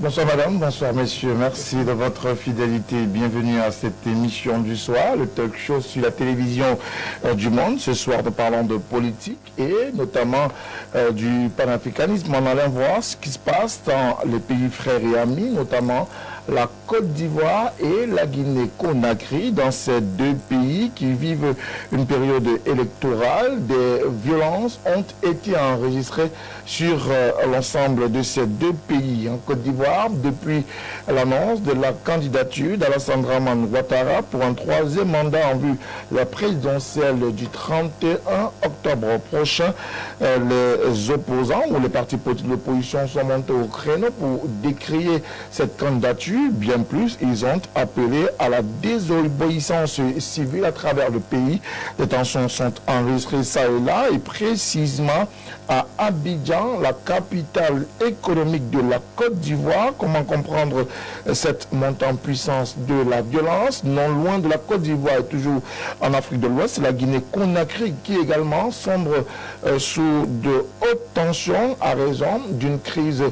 Bonsoir madame, bonsoir messieurs, merci de votre fidélité. Bienvenue à cette émission du soir, le talk show sur la télévision du monde. Ce soir, nous parlons de politique et notamment du panafricanisme. On allait voir ce qui se passe dans les pays frères et amis, notamment la Côte d'Ivoire et la Guinée-Conakry. Dans ces deux pays qui vivent une période électorale, des violences ont été enregistrées sur l'ensemble de ces deux pays. En Côte d'Ivoire, depuis l'annonce de la candidature d'Alassane Dramane Ouattara pour un troisième mandat en vue de la présidentielle du 31 octobre prochain, les opposants ou les partis politiques de l'opposition sont montés au créneau pour décrier cette candidature. Bien plus, ils ont appelé à la désobéissance civile à travers le pays. Les tensions sont enregistrées ça et là, et précisément à Abidjan, la capitale économique de la Côte d'Ivoire. Comment comprendre cette montée en puissance de la violence? Non loin de la Côte d'Ivoire et toujours en Afrique de l'Ouest, la Guinée-Conakry qui également sombre sous de hautes tensions à raison d'une crise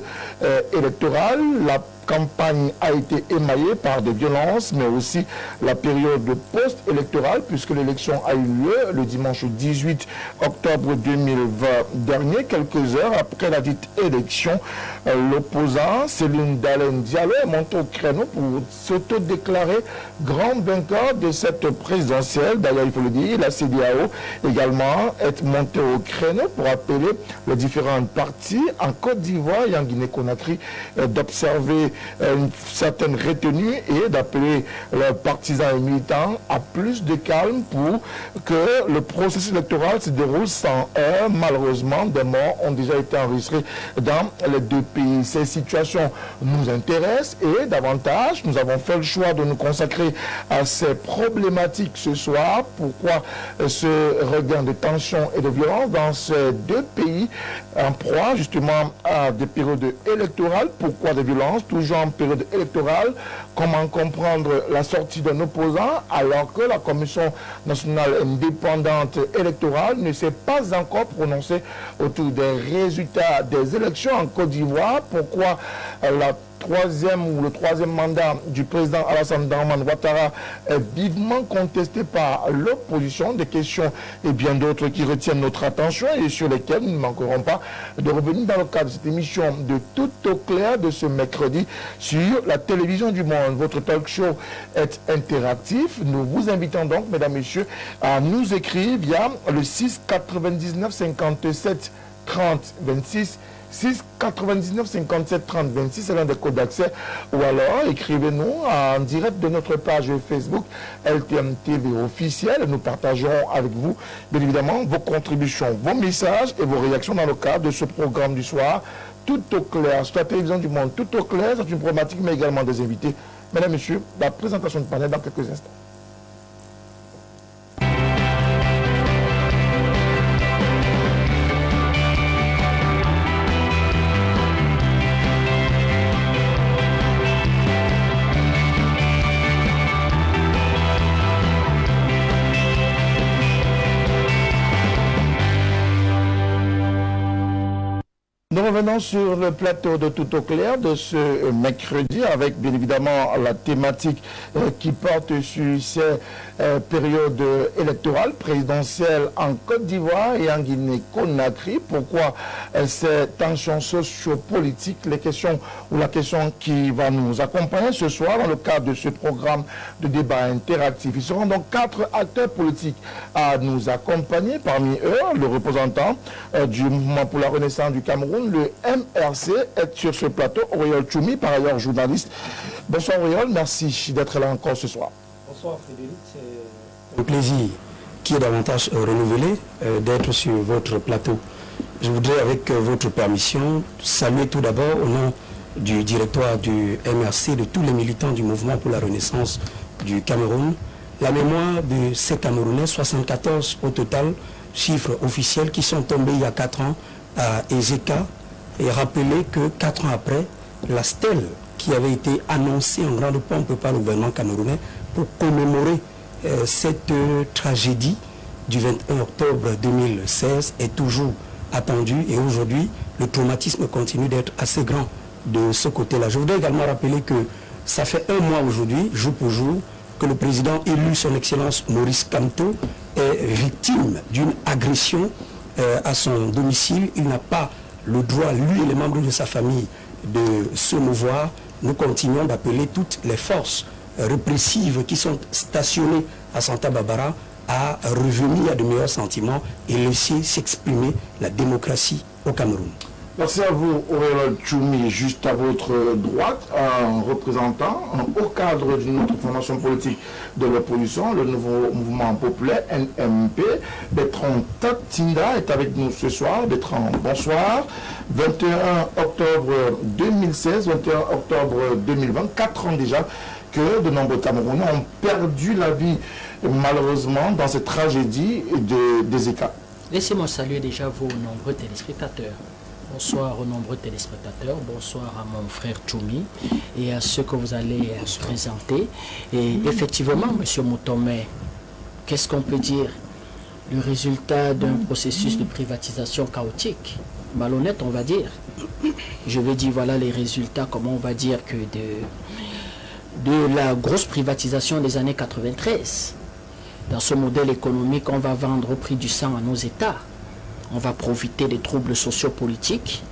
électorale. La campagne a été émaillée par des violences, mais aussi la période post-électorale, puisque l'élection a eu lieu le dimanche 18 octobre 2020 dernier, quelques heures après la dite élection. L'opposant, Céline Dalein Diallo, est monté au créneau pour s'auto-déclarer grand vainqueur de cette présidentielle. D'ailleurs, il faut le dire, la CEDEAO également est montée au créneau pour appeler les différentes parties en Côte d'Ivoire et en Guinée-Conakry d'observer une certaine retenue et d'appeler les partisans et militants à plus de calme pour que le processus électoral se déroule sans heurts. Malheureusement, des morts ont déjà été enregistrés dans les deux pays. Ces situations nous intéressent et davantage, nous avons fait le choix de nous consacrer à ces problématiques ce soir. Pourquoi ce regain de tension et de violence dans ces deux pays en proie justement à des périodes électorales? Pourquoi des violences toujours en période électorale? Comment comprendre la sortie d'un opposant alors que la Commission nationale indépendante électorale ne s'est pas encore prononcée autour des résultats des élections en Côte d'Ivoire? Pourquoi le troisième mandat du président Alassane Dramane Ouattara est vivement contesté par l'opposition? Des questions et bien d'autres qui retiennent notre attention et sur lesquelles nous ne manquerons pas de revenir dans le cadre de cette émission de Tout au clair de ce mercredi sur la télévision du monde. Votre talk show est interactif. Nous vous invitons donc, mesdames, messieurs, à nous écrire via le 6 99 57 30 26. 6 99 57 30 26, c'est l'un des codes d'accès. Ou alors, écrivez-nous en direct de notre page Facebook LTM TV officielle. Nous partagerons avec vous, bien évidemment, vos contributions, vos messages et vos réactions dans le cadre de ce programme du soir. Tout au clair, sur la télévision du monde, tout au clair, c'est une problématique, mais également des invités. Mesdames, messieurs, la présentation du panel dans quelques instants. Nous revenons sur le plateau de Tout au clair de ce mercredi avec bien évidemment la thématique qui porte sur ces périodes électorales présidentielles en Côte d'Ivoire et en Guinée-Conakry. Pourquoi ces tensions sociopolitiques, les questions ou la question qui va nous accompagner ce soir dans le cadre de ce programme de débat interactif. Il seront donc 4 acteurs politiques à nous accompagner. Parmi eux, le représentant du Mouvement pour la Renaissance du Cameroun, le MRC, est sur ce plateau. Auriol Choumi, par ailleurs journaliste. Bonsoir Auriol, merci d'être là encore ce soir. Bonsoir Frédéric, c'est un plaisir qui est davantage renouvelé d'être sur votre plateau. Je voudrais, avec votre permission, saluer tout d'abord au nom du directoire du MRC, de tous les militants du Mouvement pour la Renaissance du Cameroun, la mémoire de ces Camerounais, 74 au total, chiffres officiels qui sont tombés il y a 4 ans à Ezeka, et rappeler que 4 ans après, la stèle qui avait été annoncée en grande pompe par le gouvernement camerounais pour commémorer cette tragédie du 21 octobre 2016 est toujours attendue, et aujourd'hui le traumatisme continue d'être assez grand de ce côté-là. Je voudrais également rappeler que ça fait un mois aujourd'hui, jour pour jour, que le président élu, son Excellence Maurice Kamto, est victime d'une agression à son domicile. Il n'a pas le droit, lui et les membres de sa famille, de se mouvoir. Nous continuons d'appeler toutes les forces répressives qui sont stationnées à Santa Barbara à revenir à de meilleurs sentiments et laisser s'exprimer la démocratie au Cameroun. Merci à vous, Aurélien Tchoumi, juste à votre droite, un représentant au cadre d'une autre formation politique de l'opposition, le nouveau mouvement populaire NMP. Bertrand Tatinda est avec nous ce soir. Bertrand, bonsoir. 21 octobre 2016, 21 octobre 2020, 4 ans déjà que de nombreux Camerounais ont perdu la vie, malheureusement, dans cette tragédie des États. Laissez-moi saluer déjà vos nombreux téléspectateurs. Bonsoir aux nombreux téléspectateurs, bonsoir à mon frère Tchoumi et à ceux que vous allez se présenter. Et effectivement, M. Moutomé, qu'est-ce qu'on peut dire? Le résultat d'un processus de privatisation chaotique, malhonnête on va dire. Je vais dire voilà les résultats, comment on va dire que de la grosse privatisation des années 93. Dans ce modèle économique, on va vendre au prix du sang à nos États. On va profiter des troubles sociopolitiques.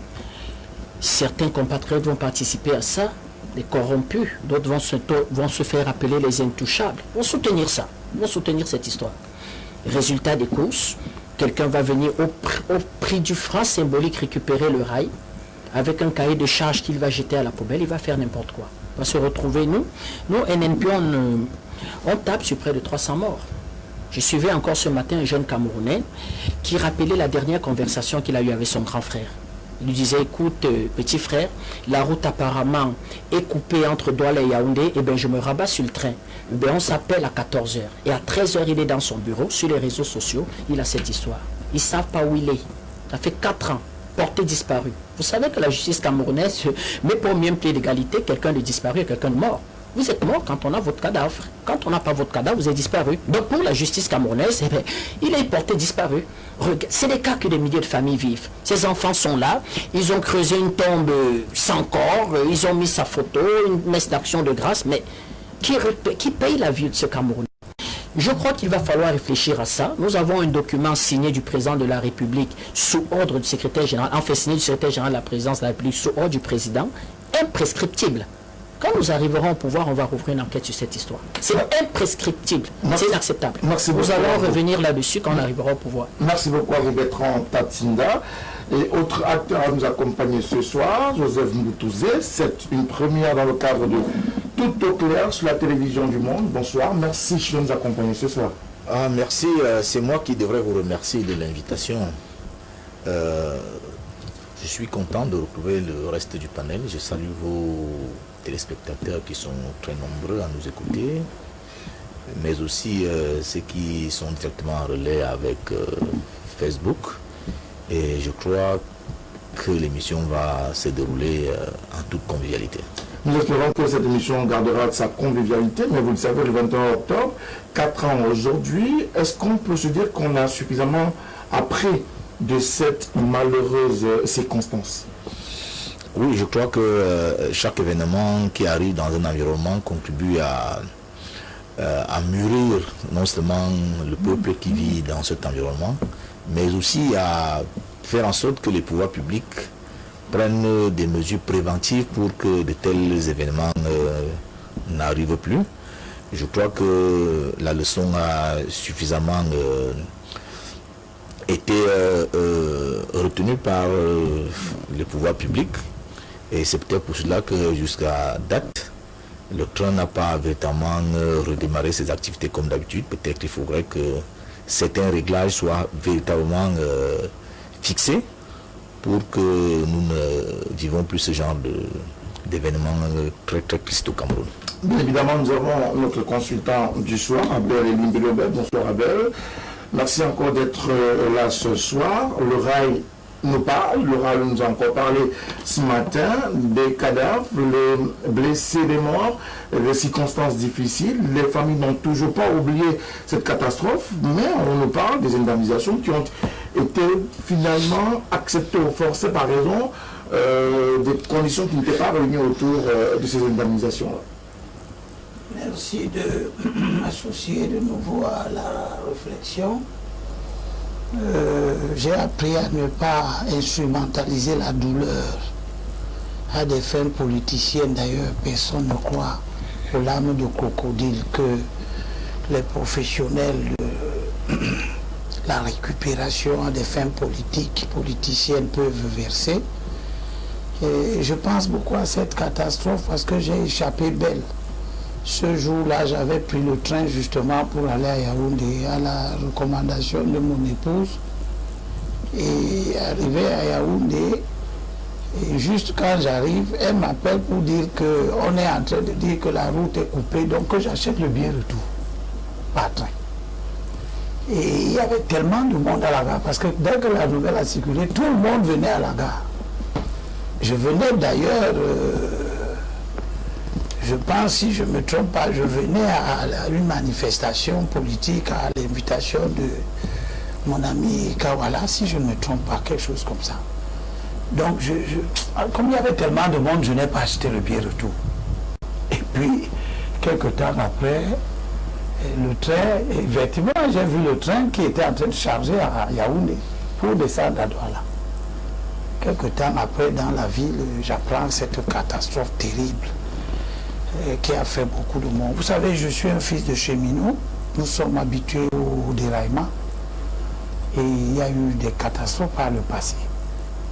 Certains compatriotes vont participer à ça, les corrompus. D'autres vont se faire appeler les intouchables. Vont soutenir ça, vont soutenir cette histoire. Résultat des courses, quelqu'un va venir au prix du franc symbolique récupérer le rail avec un cahier de charges qu'il va jeter à la poubelle. Il va faire n'importe quoi. On va se retrouver, nous NNP, on tape sur près de 300 morts. Je suivais encore ce matin un jeune Camerounais qui rappelait la dernière conversation qu'il a eue avec son grand frère. Il lui disait, écoute, petit frère, la route apparemment est coupée entre Douala et Yaoundé, et bien je me rabats sur le train. Et bien on s'appelle à 14h. Et à 13h, il est dans son bureau, sur les réseaux sociaux, il a cette histoire. Ils ne savent pas où il est. Ça fait 4 ans, porté disparu. Vous savez que la justice camerounaise met pour même pied d'égalité quelqu'un de disparu et quelqu'un de mort. Vous êtes mort quand on a votre cadavre. Quand on n'a pas votre cadavre, vous êtes disparu. Donc pour la justice camerounaise, il est porté disparu. C'est les cas que des milliers de familles vivent. Ces enfants sont là, ils ont creusé une tombe sans corps, ils ont mis sa photo, une messe d'action de grâce, mais qui paye la vie de ce Camerounais? Je crois qu'il va falloir réfléchir à ça. Nous avons un document signé du président de la République sous ordre du secrétaire général, enfin signé du secrétaire général de la présidence de la République sous ordre du président, imprescriptible. Quand nous arriverons au pouvoir, on va rouvrir une enquête sur cette histoire. C'est imprescriptible, c'est inacceptable. Merci nous beaucoup. allons revenir là-dessus quand on arrivera au pouvoir. Merci beaucoup à vous, Bertrand Tatinda. Et autre acteur à nous accompagner ce soir, Joseph Moutouzé. C'est une première dans le cadre de Tout au clair sur la télévision du Monde. Bonsoir, merci de nous accompagner ce soir. Merci, c'est moi qui devrais vous remercier de l'invitation. Je suis content de retrouver le reste du panel. Je salue vos téléspectateurs qui sont très nombreux à nous écouter, mais aussi ceux qui sont directement en relais avec Facebook. Et je crois que l'émission va se dérouler en toute convivialité. Nous espérons que cette émission gardera sa convivialité, mais vous le savez, le 21 octobre, 4 ans aujourd'hui, est-ce qu'on peut se dire qu'on a suffisamment appris de cette malheureuse circonstance? Oui, je crois que chaque événement qui arrive dans un environnement contribue à mûrir non seulement le peuple qui vit dans cet environnement, mais aussi à faire en sorte que les pouvoirs publics prennent des mesures préventives pour que de tels événements n'arrivent plus. Je crois que la leçon a suffisamment été retenue par les pouvoirs publics. Et c'est peut-être pour cela que jusqu'à date, le train n'a pas véritablement redémarré ses activités comme d'habitude. Peut-être qu'il faudrait que certains réglages soient véritablement fixés pour que nous ne vivons plus ce genre d'événements très très tristes au Cameroun. Bien évidemment, nous avons notre consultant du soir, Abel Elimbilobel. Bonsoir Abel. Merci encore d'être là ce soir. Le rail nous parle, le rail nous a encore parlé ce matin des cadavres, les blessés, les morts, les circonstances difficiles. Les familles n'ont toujours pas oublié cette catastrophe, mais on nous parle des indemnisations qui ont été finalement acceptées au forcé par raison des conditions qui n'étaient pas réunies autour de ces indemnisations-là. Merci de m'associer de nouveau à la réflexion. J'ai appris à ne pas instrumentaliser la douleur à des fins politiciennes. D'ailleurs, personne ne croit aux larmes de crocodile que les professionnels de la récupération à des fins politiciennes peuvent verser. Et je pense beaucoup à cette catastrophe parce que j'ai échappé belle. Ce jour-là, j'avais pris le train justement pour aller à Yaoundé à la recommandation de mon épouse. Et arrivé à Yaoundé, et juste quand j'arrive, elle m'appelle pour dire qu'on est en train de dire que la route est coupée, donc que j'achète le billet retour par train. Et il y avait tellement de monde à la gare, parce que dès que la nouvelle a circulé, tout le monde venait à la gare. Je venais d'ailleurs, je pense, si je ne me trompe pas, je venais à une manifestation politique à l'invitation de mon ami Kawala, si je ne me trompe pas, quelque chose comme ça. Donc, comme il y avait tellement de monde, je n'ai pas acheté le billet retour. Et puis, quelques temps après, le train, effectivement, j'ai vu le train qui était en train de charger à Yaoundé pour descendre à Douala. Quelques temps après, dans la ville, j'apprends cette catastrophe terrible qui a fait beaucoup de monde. Vous savez, je suis un fils de cheminot. Nous sommes habitués au déraillement. Et il y a eu des catastrophes par le passé.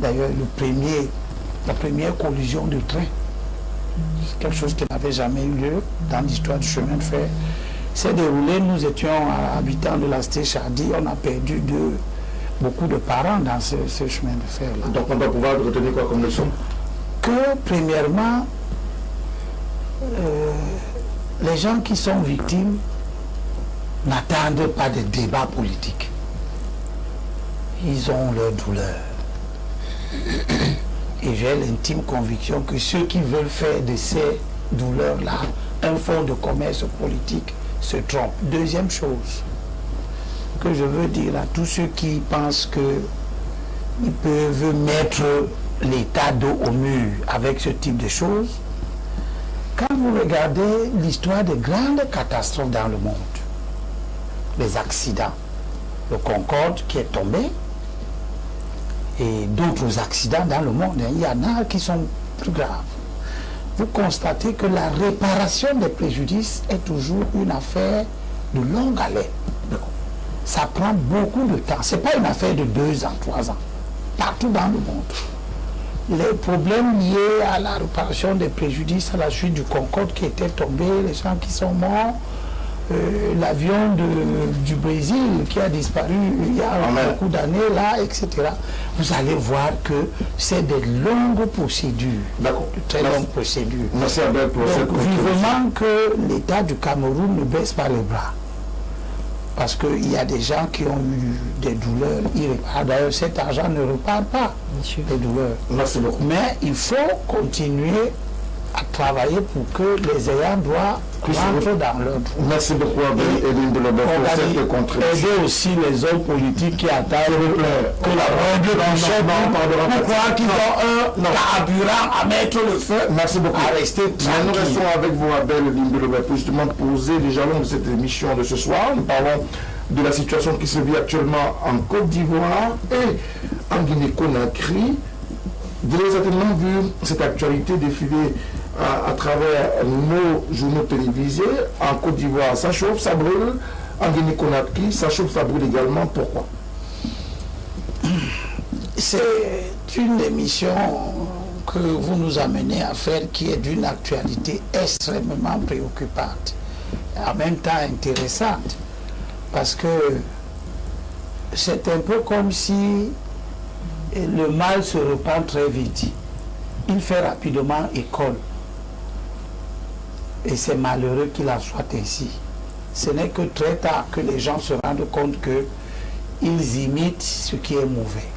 D'ailleurs, la première collision de train, c'est quelque chose qui n'avait jamais eu lieu dans l'histoire du chemin de fer, s'est déroulé. Nous étions habitants de la cité Chardy, on a perdu beaucoup de parents dans ce chemin de fer-là. Donc on doit pouvoir retenir quoi comme leçon? Que, premièrement, les gens qui sont victimes n'attendent pas de débats politiques. Ils ont leur douleur. Et j'ai l'intime conviction que ceux qui veulent faire de ces douleurs-là un fonds de commerce politique se trompent. Deuxième chose que je veux dire à tous ceux qui pensent qu'ils peuvent mettre l'état dos au mur avec ce type de choses, quand vous regardez l'histoire des grandes catastrophes dans le monde, les accidents, le Concorde qui est tombé, et d'autres accidents dans le monde, il y en a qui sont plus graves. Vous constatez que la réparation des préjudices est toujours une affaire de longue haleine. Ça prend beaucoup de temps. Ce n'est pas une affaire de 2 ans, 3 ans. Partout dans le monde. Les problèmes liés à la réparation des préjudices à la suite du Concorde qui était tombé, les gens qui sont morts, l'avion du Brésil qui a disparu il y a beaucoup d'années là, etc. Vous allez voir que c'est des longues procédures, de très longues procédures. Merci Abel pour cette vivement que l'État du Cameroun ne baisse pas les bras. Parce qu'il y a des gens qui ont eu des douleurs irréparables. D'ailleurs, cet argent ne repart pas les douleurs. Merci beaucoup. Mais il faut continuer à travailler pour que les ayants droit rentrent dans leur droit. Merci beaucoup Abel et Eline Delobert pour cette contribution. Aider aussi les hommes politiques qui attendent que la moindre pourquoi qu'ils ont un carburant à mettre le feu. Merci beaucoup. À rester tranquille. Nous restons avec vous Abel et Eline Delobert pour justement poser les jalons de cette émission de ce soir. Nous parlons de la situation qui se vit actuellement en Côte d'Ivoire et en Guinée-Conakry. Vous avez certainement vu cette actualité défiler à travers nos journaux télévisés. En Côte d'Ivoire, ça chauffe, ça brûle. En Guinée-Conakry, ça chauffe, ça brûle également. Pourquoi? C'est une émission que vous nous amenez à faire qui est d'une actualité extrêmement préoccupante et en même temps intéressante. Parce que c'est un peu comme si le mal se répand très vite. Il fait rapidement école. Et c'est malheureux qu'il en soit ainsi. Ce n'est que très tard que les gens se rendent compte qu'ils imitent ce qui est mauvais.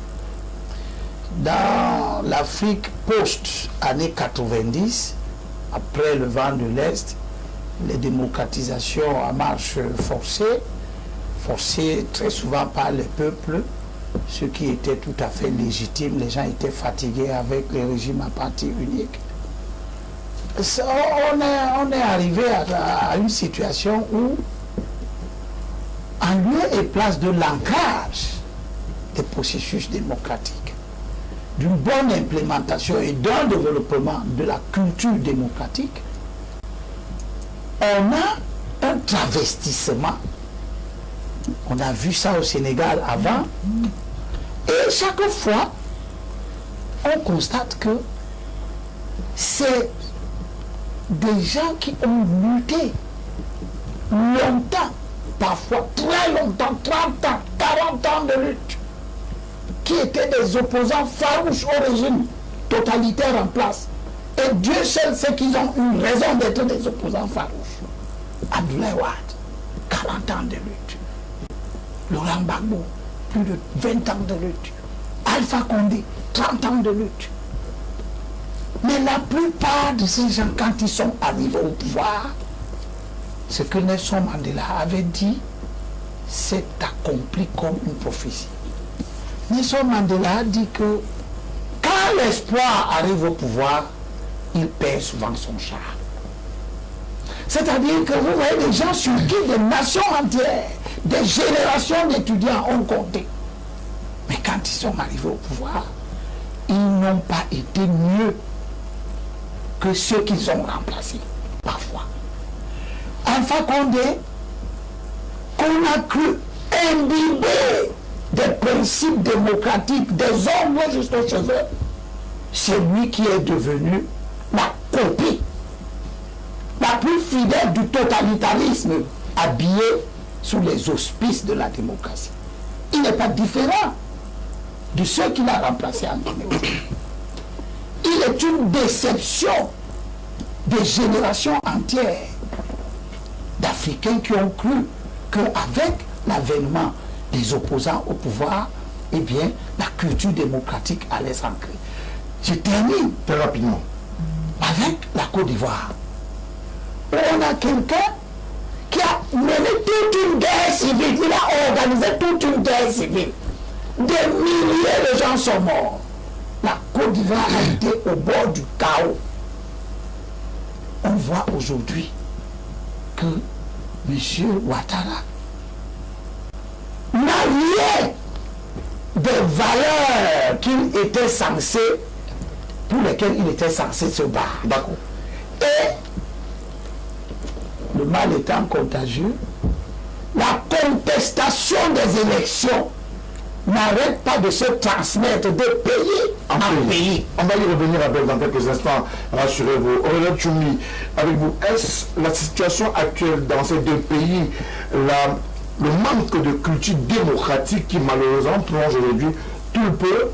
Dans l'Afrique post-année 90, après le vent de l'Est, les démocratisations à marche forcée très souvent par les peuples, ce qui était tout à fait légitime. Les gens étaient fatigués avec les régimes à parti unique. On est arrivé à une situation où, en lieu et place de l'ancrage des processus démocratiques, d'une bonne implémentation et d'un développement de la culture démocratique, on a un travestissement. On a vu ça au Sénégal avant. Et chaque fois, on constate que c'est des gens qui ont lutté longtemps, parfois très longtemps, 30 ans, 40 ans de lutte, qui étaient des opposants farouches au régime totalitaire en place. Et Dieu seul sait qu'ils ont eu raison d'être des opposants farouches. Abdoulaye Wade, 40 ans de lutte. Laurent Gbagbo, plus de 20 ans de lutte. Alpha Condé, 30 ans de lutte. Mais la plupart de ces gens, quand ils sont arrivés au pouvoir, ce que Nelson Mandela avait dit, c'est accompli comme une prophétie. Nelson Mandela a dit que quand l'espoir arrive au pouvoir, il perd souvent son char. C'est-à-dire que vous voyez des gens sur qui des nations entières, des générations d'étudiants ont compté. Mais quand ils sont arrivés au pouvoir, ils n'ont pas été mieux que ceux qu'ils ont remplacés, parfois. Alpha Condé, qu'on a cru imbiber des principes démocratiques, des hommes jusqu'aux cheveux, c'est lui qui est devenu la copie la plus fidèle du totalitarisme, habillé sous les auspices de la démocratie. Il n'est pas différent de ceux qu'il a remplacés en Guinée. Il est une déception des générations entières d'Africains qui ont cru qu'avec l'avènement des opposants au pouvoir, eh bien, la culture démocratique allait s'ancrer. Je termine très rapidement avec la Côte d'Ivoire. On a quelqu'un qui a mené toute une guerre civile. Il a organisé toute une guerre civile. Des milliers de gens sont morts. La Côte d'Ivoire a été au bord du chaos. On voit aujourd'hui que M. Ouattara n'a rien des valeurs pour lesquelles il était censé se battre. D'accord. Et le mal étant contagieux, la contestation des élections n'arrête pas de se transmettre de pays en pays. On va y revenir dans quelques instants, rassurez-vous. Aurélien Tchoumi, avec vous, est-ce la situation actuelle dans ces deux pays, le manque de culture démocratique qui malheureusement plonge aujourd'hui tout le peuple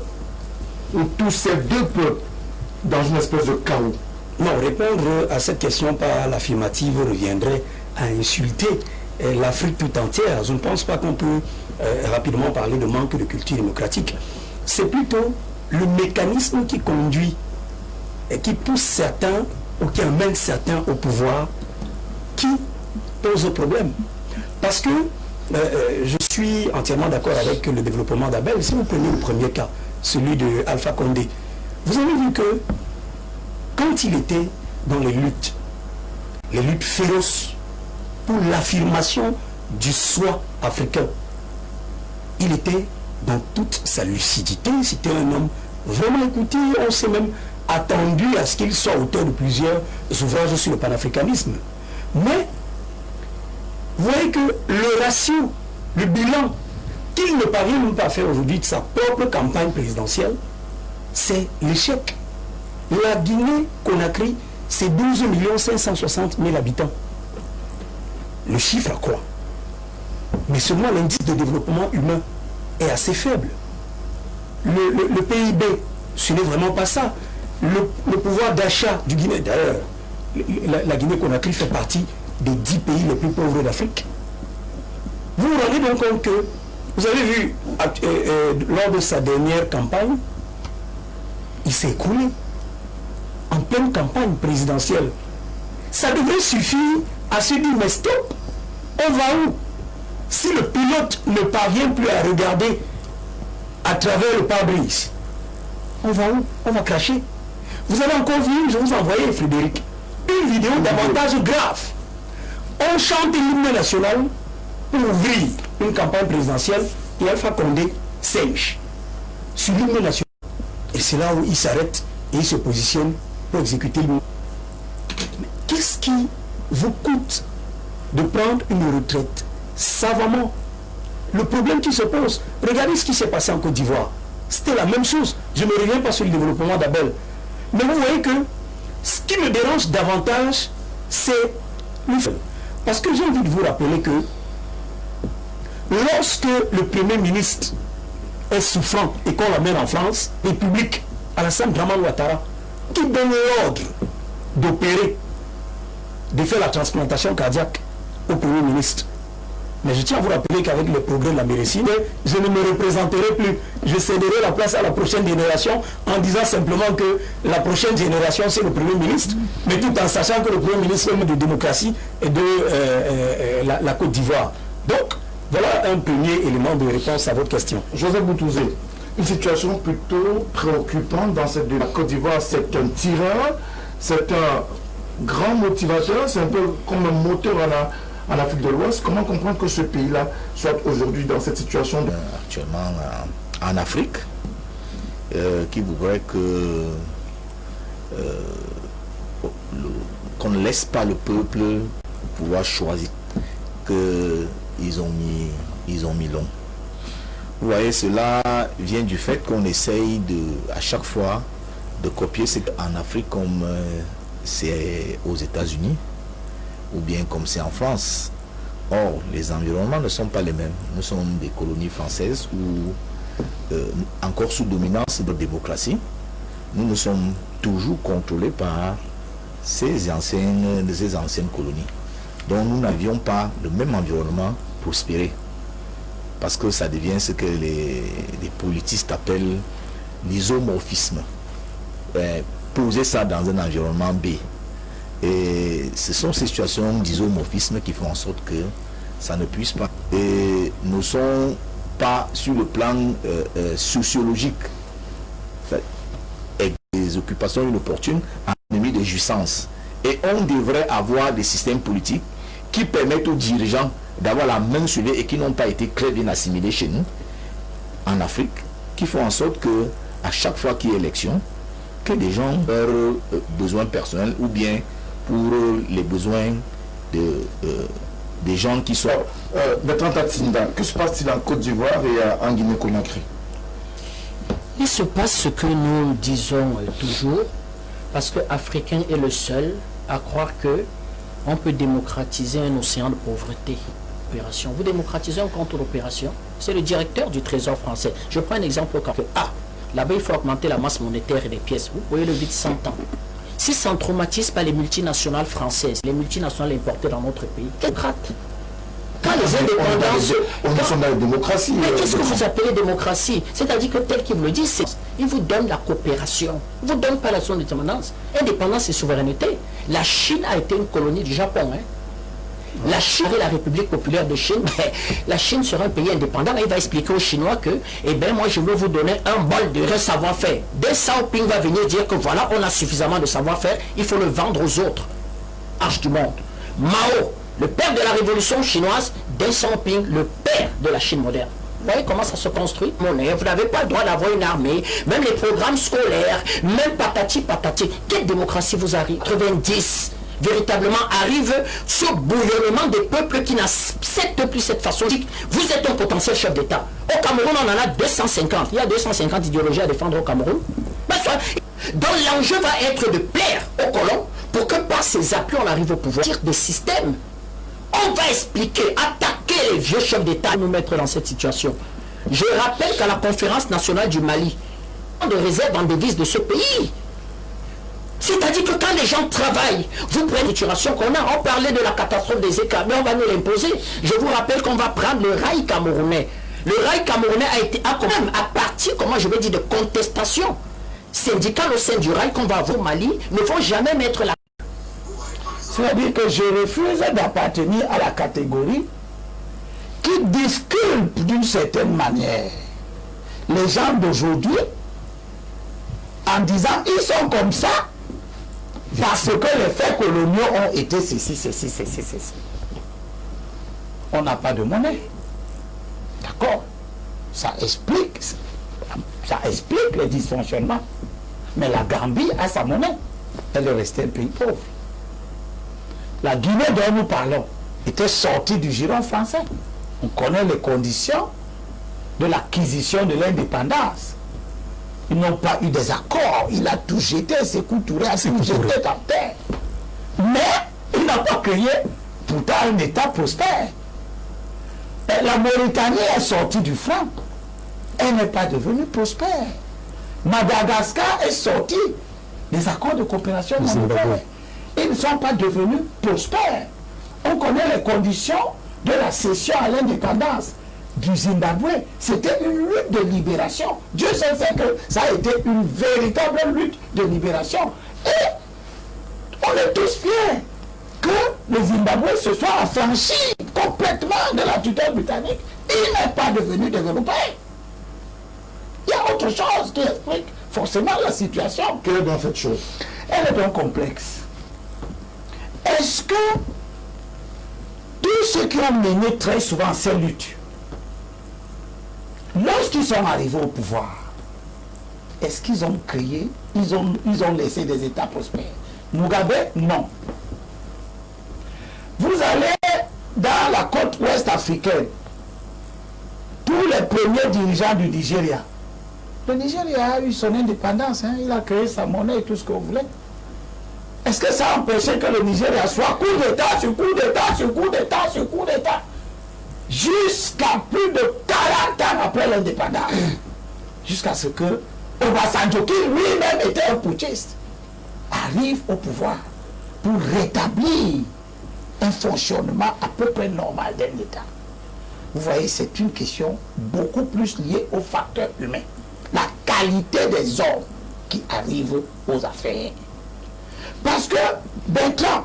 ou tous ces deux peuples dans une espèce de chaos? Non, répondre à cette question par l'affirmative reviendrait à insulter l'Afrique tout entière. Je ne pense pas qu'on peut rapidement parler de manque de culture démocratique. C'est plutôt le mécanisme qui conduit et qui pousse certains ou qui amène certains au pouvoir qui pose problème. Parce que je suis entièrement d'accord avec le développement d'Abel. Si vous prenez le premier cas, celui de Alpha Condé, vous avez vu que quand il était dans les luttes féroces pour l'affirmation du soi africain, il était dans toute sa lucidité. C'était un homme vraiment écouté. On s'est même attendu à ce qu'il soit auteur de plusieurs ouvrages sur le panafricanisme. Mais vous voyez que le ratio, le bilan qu'il ne parvient même pas à faire aujourd'hui de sa propre campagne présidentielle, c'est l'échec. La Guinée-Conakry, c'est 12 560 000 habitants. Le chiffre croît. Mais seulement l'indice de développement humain est assez faible. Le PIB, ce n'est vraiment pas ça. Le pouvoir d'achat du Guinée, d'ailleurs, la Guinée-Conakry fait partie des 10 pays les plus pauvres d'Afrique. Vous vous rendez donc compte que, vous avez vu, lors de sa dernière campagne, il s'est écoulé en pleine campagne présidentielle. Ça devrait suffire à se dire, mais stop, on va où? Si le pilote ne parvient plus à regarder à travers le pare-brise, on va où? On va cracher. Vous avez encore vu, je vous envoyais, Frédéric, une vidéo davantage grave. On chante l'hymne national pour ouvrir une campagne présidentielle et Alpha Condé sèche sur l'hymne national. Et c'est là où il s'arrête et il se positionne pour exécuter l'hymne. Qu'est-ce qui vous coûte de prendre une retraite savamment? Le problème qui se pose, regardez ce qui s'est passé en Côte d'Ivoire. C'était la même chose. Je ne reviens pas sur le développement d'Abel. Mais vous voyez que ce qui me dérange davantage, c'est le fait. Parce que j'ai envie de vous rappeler que lorsque le Premier ministre est souffrant et qu'on l'amène en France, République, Alassane Dramane Ouattara, qui donne l'ordre d'opérer, de faire la transplantation cardiaque au Premier ministre. Mais je tiens à vous rappeler qu'avec les progrès de la médecine, je ne me représenterai plus. Je céderai la place à la prochaine génération en disant simplement que la prochaine génération, c'est le Premier ministre, mais tout en sachant que le Premier ministre est de démocratie et de la Côte d'Ivoire. Donc, voilà un premier élément de réponse à votre question. Joseph Boutouzé, une situation plutôt préoccupante dans cette de la Côte d'Ivoire. C'est un tireur, c'est un grand motivateur, c'est un peu comme un moteur en Afrique de l'Ouest. Comment comprendre que ce pays-là soit aujourd'hui dans cette situation actuellement en Afrique, qui voudrait que qu'on ne laisse pas le peuple pouvoir choisir, qu'ils ont mis long. Vous voyez, cela vient du fait qu'on essaye à chaque fois de copier ce qu'en Afrique comme c'est aux États-Unis, ou bien comme c'est en France. Or, les environnements ne sont pas les mêmes. Nous sommes des colonies françaises où, encore sous dominance de démocratie, nous sommes toujours contrôlés par ces anciennes colonies. Donc nous n'avions pas le même environnement prospéré. Parce que ça devient ce que les politistes appellent l'isomorphisme. Poser ça dans un environnement B. Et ce sont ces situations d'isomorphisme qui font en sorte que ça ne puisse pas. Et nous ne sommes pas sur le plan sociologique. Et des occupations inopportunes en ennemi de jouissance. Et on devrait avoir des systèmes politiques qui permettent aux dirigeants d'avoir la main sur eux et qui n'ont pas été très bien assimilés chez nous, en Afrique, qui font en sorte que à chaque fois qu'il y a élection, que des gens ont leurs besoins personnels ou bien pour les besoins des gens qui sont... Bertrand Tatsinda, que se passe-t-il en Côte d'Ivoire et en Guinée-Conakry? Il se passe ce que nous disons toujours, parce que l'Africain est le seul à croire que on peut démocratiser un océan de pauvreté. Opération. Vous démocratisez un compte d'opération, c'est le directeur du Trésor français. Je prends un exemple comme là-bas il faut augmenter la masse monétaire et des pièces. Vous voyez le vide 100 ans. Si ça ne traumatise pas les multinationales françaises, les multinationales importées dans notre pays, qu'est-ce que quand les indépendances... On est dans la démocratie. Mais qu'est-ce que vous appelez démocratie? C'est-à-dire que tel qu'ils vous le disent, ils vous donnent la coopération. Ils ne vous donnent pas la zone d'indépendance. Indépendance et souveraineté. La Chine a été une colonie du Japon. La Chine est la République populaire de Chine. La Chine sera un pays indépendant. Là, il va expliquer aux Chinois que, moi, je veux vous donner un bol de savoir-faire. Deng Xiaoping va venir dire que voilà, on a suffisamment de savoir-faire, il faut le vendre aux autres. Arche du monde. Mao, le père de la révolution chinoise, Deng Xiaoping, le père de la Chine moderne. Vous voyez comment ça se construit? Monnaie, vous n'avez pas le droit d'avoir une armée, même les programmes scolaires, même patati patati. Quelle démocratie vous arrive? 90 véritablement arrive ce bouillonnement des peuples qui n'acceptent plus cette façon. Vous êtes un potentiel chef d'État. Au Cameroun, on en a 250. Il y a 250 idéologies à défendre au Cameroun. Donc l'enjeu va être de plaire aux colons pour que par ces appuis, on arrive au pouvoir. Des systèmes. On va expliquer, attaquer les vieux chefs d'État, nous mettre dans cette situation. Je rappelle qu'à la conférence nationale du Mali, de réserve en devise de ce pays. C'est-à-dire que quand les gens travaillent, vous prenez la situation qu'on a, on parlait de la catastrophe des écarts, mais on va nous l'imposer. Je vous rappelle qu'on va prendre le rail camerounais. Le rail camerounais a quand même, à partir, comment je vais dire, de contestation syndicale au sein du rail qu'on va avoir au Mali, ne vont jamais mettre la... C'est-à-dire que je refuse d'appartenir à la catégorie qui disculpe d'une certaine manière les gens d'aujourd'hui en disant ils sont comme ça parce que les faits coloniaux ont été ceci. On n'a pas de monnaie. D'accord? Ça explique les dysfonctionnements. Mais la Gambie a sa monnaie. Elle est restée un pays pauvre. La Guinée dont nous parlons était sortie du giron français. On connaît les conditions de l'acquisition de l'indépendance. Ils n'ont pas eu des accords. Il a tout jeté, Sékou Touré a tout jeté en terre. Mais il n'a pas créé pourtant un État prospère. Et la Mauritanie est sortie du franc. Elle n'est pas devenue prospère. Madagascar est sorti des accords de coopération monétaire. Ils ne sont pas devenus prospères. On connaît les conditions de la cession à l'indépendance du Zimbabwe. C'était une lutte de libération. Dieu sait que ça a été une véritable lutte de libération. Et on est tous fiers que le Zimbabwe se soit affranchi complètement de la tutelle britannique. Il n'est pas devenu développé. Il y a autre chose qui explique forcément la situation. Quelle est donc cette chose? Elle est donc complexe. Est-ce que tous ceux qui ont mené très souvent ces luttes, lorsqu'ils sont arrivés au pouvoir, est-ce qu'ils ont créé, ils ont laissé des États prospères? Mugabe, non. Vous allez dans la côte ouest africaine, tous les premiers dirigeants du Nigeria, le Nigeria a eu son indépendance, hein, il a créé sa monnaie et tout ce que vous voulez. Est-ce que ça a empêché que le Nigeria soit coup d'État sur coup d'État sur coup d'État sur coup d'État jusqu'à plus de 40 ans après l'indépendance? Jusqu'à ce que Obasanjo, qui lui-même était un putschiste, arrive au pouvoir pour rétablir un fonctionnement à peu près normal d'un État. Vous voyez, c'est une question beaucoup plus liée au facteur humain. La qualité des hommes qui arrivent aux affaires. Parce que, Bertrand,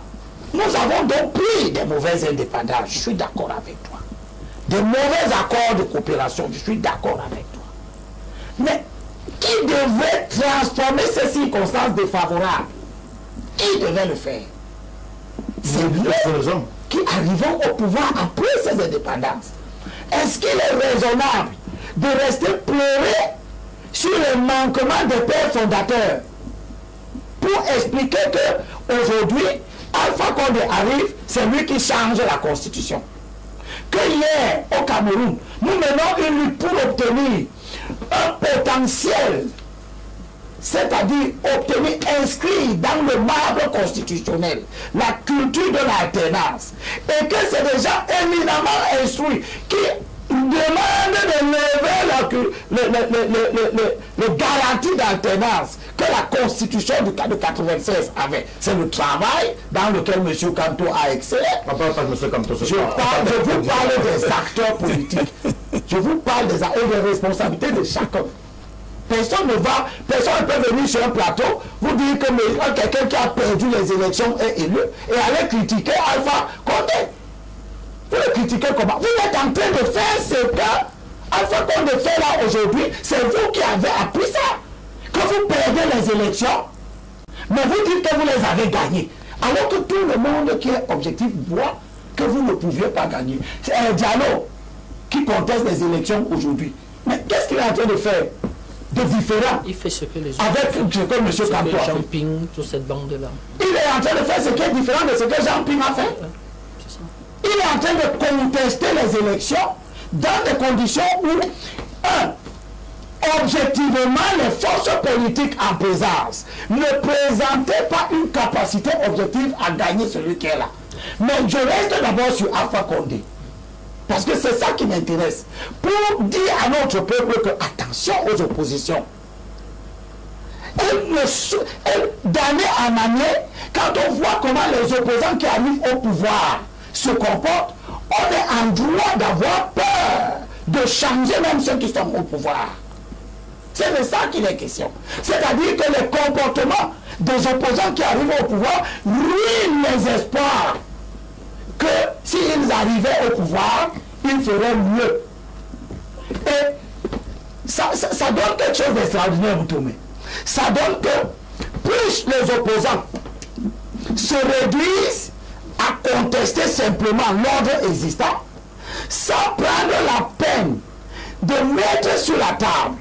nous avons donc pris des mauvaises indépendances, je suis d'accord avec toi. Des mauvais accords de coopération, je suis d'accord avec toi. Mais qui devait transformer ces circonstances défavorables? Qui devait le faire? C'est les hommes qui arrivent au pouvoir après ces indépendances. Est-ce qu'il est raisonnable de rester pleurer sur les manquements des pères fondateurs pour expliquer qu'aujourd'hui, Alpha Condé arrive, c'est lui qui change la constitution? Que hier, au Cameroun, nous menons une lutte pour obtenir un potentiel, c'est-à-dire obtenir inscrit dans le marbre constitutionnel la culture de l'alternance, et que c'est des gens éminemment instruits qui demandent de lever le garantie d'alternance que la constitution de 96 avait. C'est le travail dans lequel M. Kanto a excellé. Je vous parle des acteurs politiques. Je vous parle des responsabilités de chacun. Personne ne peut venir sur un plateau, vous dire que quelqu'un qui a perdu les élections est élu et aller critiquer Alpha Condé. Vous le critiquez comment? Vous êtes en train de faire ce que Alpha Condé fait là aujourd'hui. C'est vous qui avez appris ça. Quand vous perdez les élections, mais vous dites que vous les avez gagnées. Alors que tout le monde qui est objectif voit que vous ne pouviez pas gagner. C'est un Diallo qui conteste les élections aujourd'hui. Mais qu'est-ce qu'il est en train de faire de différent? Il fait ce que les autres avec ce que M. Kanto a fait. Jean Ping, toute cette bande-là. Il est en train de faire ce qui est différent de ce que Jean Ping a fait. Il est en train de contester les élections dans des conditions où, objectivement, les forces politiques en présence ne présentaient pas une capacité objective à gagner celui qui est là. Mais je reste d'abord sur Alpha Condé. Parce que c'est ça qui m'intéresse. Pour dire à notre peuple que, attention aux oppositions. D'année en année, quand on voit comment les opposants qui arrivent au pouvoir se comportent, on est en droit d'avoir peur de changer même ceux qui sont au pouvoir. C'est de ça qu'il est question. C'est-à-dire que les comportements des opposants qui arrivent au pouvoir ruinent les espoirs que s'ils arrivaient au pouvoir, ils feraient mieux. Et ça donne quelque chose d'extraordinaire, vous trouvez. Ça donne que plus les opposants se réduisent à contester simplement l'ordre existant, sans prendre la peine de mettre sur la table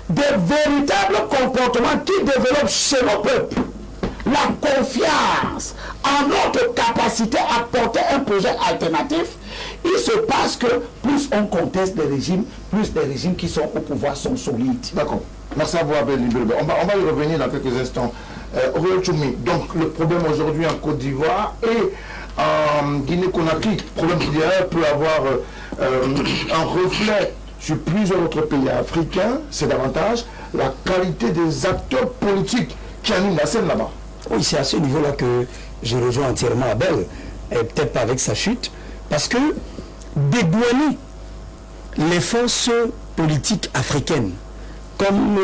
des véritables comportements qui développent chez nos peuples la confiance en notre capacité à porter un projet alternatif, il se passe que plus on conteste des régimes, plus les régimes qui sont au pouvoir sont solides. D'accord. Merci à vous, Abel Libelbe. On va y revenir dans quelques instants. Aurélien Tchoumi, donc le problème aujourd'hui en Côte d'Ivoire et en Guinée-Conakry, problème qui d'ailleurs peut avoir un reflet sur plusieurs autres pays africains, c'est davantage la qualité des acteurs politiques qui animent la scène là-bas. Oui, c'est à ce niveau-là que je rejoins entièrement Abel, et peut-être pas avec sa chute, parce que dédouaner les forces politiques africaines, comme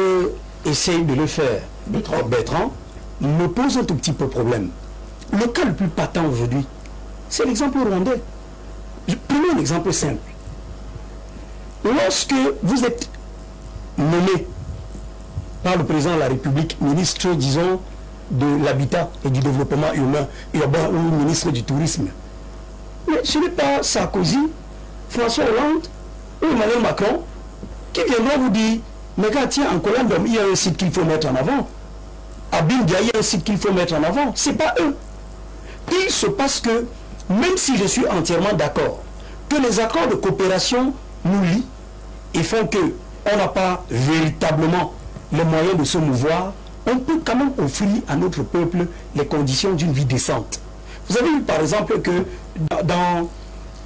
essaye de le faire Bertrand, me pose un tout petit peu problème. Le cas le plus patent aujourd'hui, c'est l'exemple rwandais. Prenons un exemple simple. Lorsque vous êtes nommé par le président de la République, ministre, disons, de l'habitat et du développement urbain ou ministre du tourisme, mais ce n'est pas Sarkozy, François Hollande ou Emmanuel Macron qui viendront vous dire, mais gars, tiens, en Colombie, il y a un site qu'il faut mettre en avant. À Bindia, il y a un site qu'il faut mettre en avant. Ce n'est pas eux. Il se passe que, même si je suis entièrement d'accord, que les accords de coopération nous lient et font qu'on n'a pas véritablement les moyens de se mouvoir, on peut quand même offrir à notre peuple les conditions d'une vie décente. Vous avez vu par exemple que dans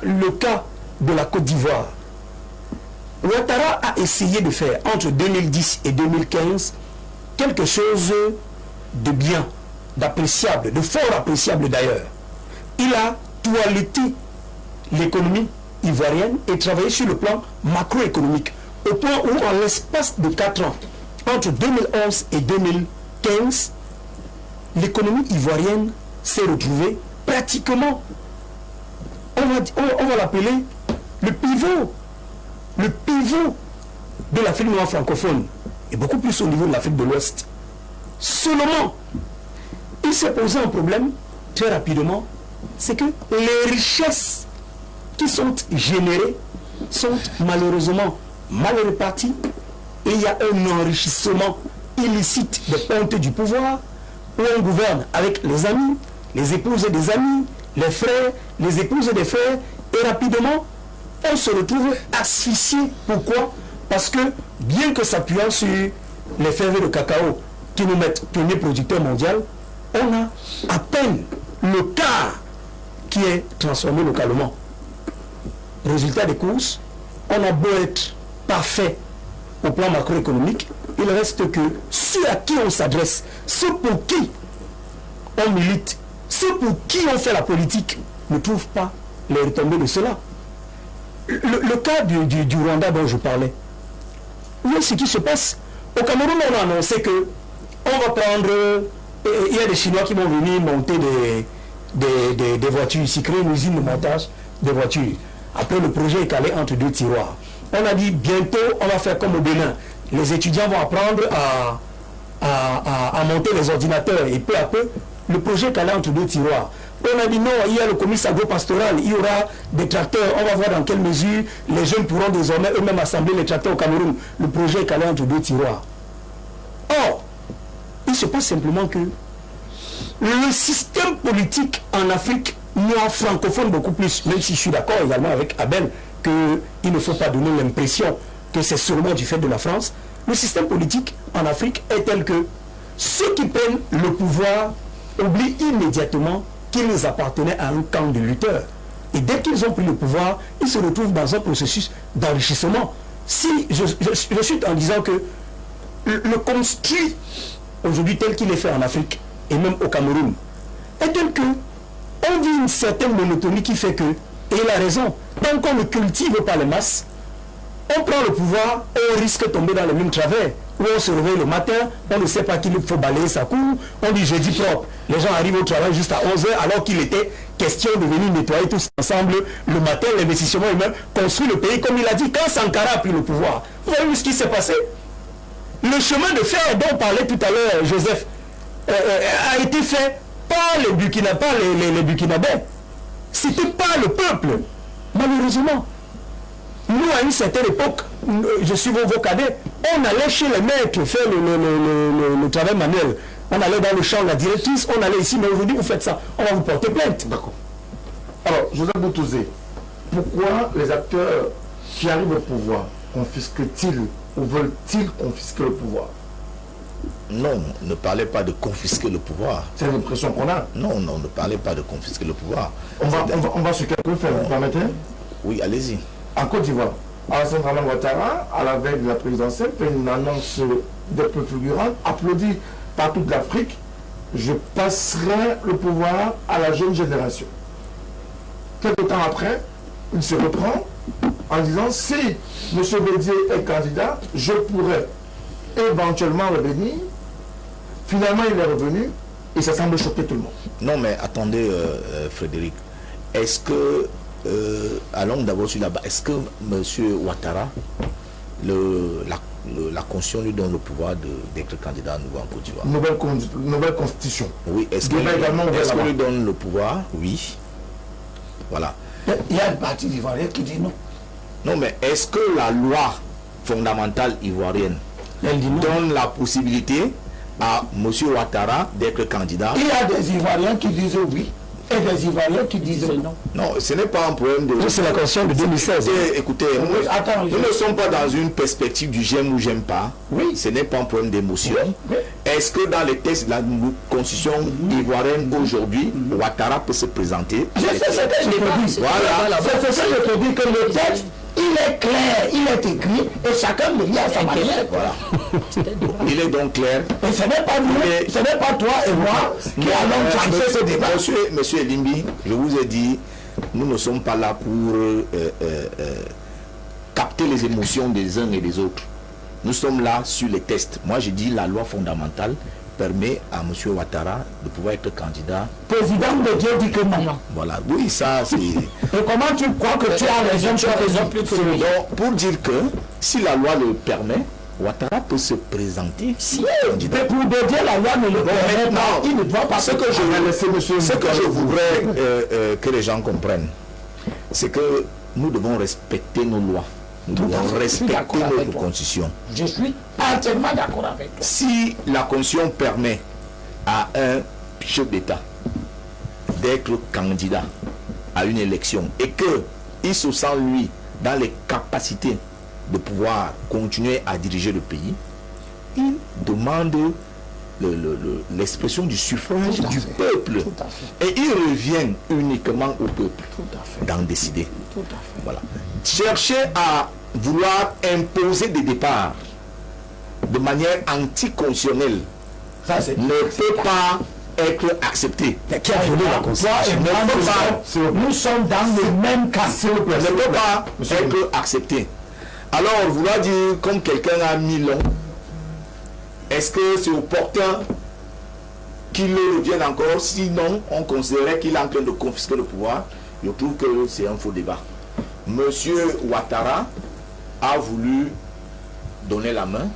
le cas de la Côte d'Ivoire, Ouattara a essayé de faire entre 2010 et 2015 quelque chose de bien, d'appréciable, de fort appréciable d'ailleurs. Il a toiletté l'économie ivoirienne et travaillé sur le plan macroéconomique, au point où en l'espace de 4 ans, entre 2011 et 2015, l'économie ivoirienne s'est retrouvée pratiquement, on va l'appeler le pivot de l'Afrique noire francophone, et beaucoup plus au niveau de l'Afrique de l'Ouest. Seulement, il s'est posé un problème très rapidement, c'est que les richesses qui sont générées sont malheureusement mal réparties, et il y a un enrichissement illicite des pontes du pouvoir, où on gouverne avec les amis, les épouses des amis, les frères, les épouses des frères, et rapidement, on se retrouve asphyxié. Pourquoi? Parce que, bien que s'appuyant sur les fèves de cacao qui nous mettent premier producteur mondial, on a à peine le quart qui est transformé localement. Résultat des courses, on a beau être parfait au plan macroéconomique, il reste que ceux à qui on s'adresse, ceux pour qui on milite, ceux pour qui on fait la politique, ne trouvent pas les retombées de cela. Le cas du Rwanda dont je parlais, oui, ce qui se passe, au Cameroun, on a annoncé que on va prendre, il y a des Chinois qui vont venir monter des voitures ici, créer une usine de montage des voitures. Après, le projet est calé entre 2 tiroirs. On a dit bientôt, on va faire comme au Bénin. Les étudiants vont apprendre à monter les ordinateurs et peu à peu, le projet est calé entre 2 tiroirs. On a dit non, il y a le commerce agro-pastoral, il y aura des tracteurs, on va voir dans quelle mesure les jeunes pourront désormais eux-mêmes assembler les tracteurs au Cameroun. Le projet est calé entre 2 tiroirs. Or, il se passe simplement que le système politique en Afrique noire francophone beaucoup plus, même si je suis d'accord également avec Abel qu'il ne faut pas donner l'impression que c'est seulement du fait de la France, le système politique en Afrique est tel que ceux qui prennent le pouvoir oublient immédiatement qu'ils appartenaient à un camp de lutteurs. Et dès qu'ils ont pris le pouvoir, ils se retrouvent dans un processus d'enrichissement. Si je suis en disant que le construit aujourd'hui tel qu'il est fait en Afrique et même au Cameroun est tel que on vit une certaine monotonie qui fait que, et il a raison, tant qu'on ne cultive pas les masses, on prend le pouvoir et on risque de tomber dans le même travers. où on se réveille le matin, on ne sait pas qu'il faut balayer sa cour, on dit jeudi propre. Les gens arrivent au travail juste à 11h alors qu'il était question de venir nettoyer tous ensemble le matin, l'investissement humain, construire le pays comme il a dit quand Sankara a pris le pouvoir. Vous avez vu ce qui s'est passé? Le chemin de fer dont parlait tout à l'heure Joseph a été fait par les Burkinabés. C'était pas le peuple. Malheureusement, nous à une certaine époque, je suis vos cadets, on allait chez les maîtres faire le travail manuel. On allait dans le champ, la directrice, on allait ici, mais aujourd'hui vous faites ça, on va vous porter plainte. D'accord. Alors, Joseph Boutouzé, pourquoi les acteurs qui arrivent au pouvoir confisquent-ils ou veulent-ils confisquer le pouvoir? Non, ne parlez pas de confisquer le pouvoir. C'est l'impression qu'on a. Non, ne parlez pas de confisquer le pouvoir. On va sur quelques faits, vous permettez? Oui, allez-y. En Côte d'Ivoire, Alassane Dramane Ouattara, à la veille de la présidentielle, fait une annonce de peu fulgurante, applaudie par toute l'Afrique. Je passerai le pouvoir à la jeune génération. Quelque temps après, il se reprend en disant si M. Bédier est candidat, je pourrais éventuellement revenir. Finalement, il est revenu et ça semble choquer tout le monde. Non, mais attendez, Frédéric. Est-ce que, allons d'abord sur la base, est-ce que M. Ouattara, la Constitution lui donne le pouvoir d'être candidat à nouveau en Côte d'Ivoire? Nouvelle constitution. Oui, est-ce qu'on lui donne le pouvoir? Oui. Voilà. Il y a une partie d'Ivoiriens qui dit non. Non, mais est-ce que la loi fondamentale ivoirienne donne la possibilité à M. Ouattara d'être candidat? Il y a des Ivoiriens qui disent oui et des Ivoiriens qui disent non. Non, ce n'est pas un problème de... C'est la Constitution de 2016. Écoutez, nous ne sommes pas dans une perspective du j'aime ou j'aime pas. Oui. Ce n'est pas un problème d'émotion. Oui. Est-ce que dans les textes de la Constitution ivoirienne aujourd'hui, Ouattara peut se présenter? C'est ce que je te dis. Voilà. C'est ce que je te dis, que le texte, il est clair, il est écrit et chacun le lit à sa manière. Voilà. Il est donc clair. Et ce n'est pas nous, ce n'est pas toi et moi qui allons changer ce débat. Monsieur Elimbi, je vous ai dit, nous ne sommes pas là pour capter les émotions des uns et des autres. Nous sommes là sur les tests. Moi, je dis la loi fondamentale permet à M. Ouattara de pouvoir être candidat. Président de Dieu dit que non. Voilà, oui, ça c'est... Et comment tu crois que tu as raison, tu as raison plus que lui? Donc, pour dire que si la loi le permet, Ouattara peut se présenter si candidat. Mais pour de Dieu, la loi ne le permet pas. Il ne doit pas. Ce que je voudrais que les gens comprennent, c'est que nous devons respecter nos lois. Nous devons respecter notre constitution. Je suis entièrement d'accord avec toi. Si la constitution permet à un chef d'État d'être candidat à une élection et qu'il se sent, lui, dans les capacités de pouvoir continuer à diriger le pays, il demande l'expression du suffrage du peuple. Et il revient uniquement au peuple d'en décider. Tout à fait. Voilà. Chercher à vouloir imposer des départs de manière anticonstitutionnelle ne peut pas être accepté. Mais qui a volé la Constitution? Nous sommes dans le même cas. Ne peut pas être accepté. Alors, vouloir dire comme quelqu'un a 1000 ans, est-ce que c'est opportun qu'il le revienne encore? Sinon, on considérait qu'il est en train de confisquer le pouvoir. Je trouve que c'est un faux débat. Monsieur Ouattara a voulu donner la main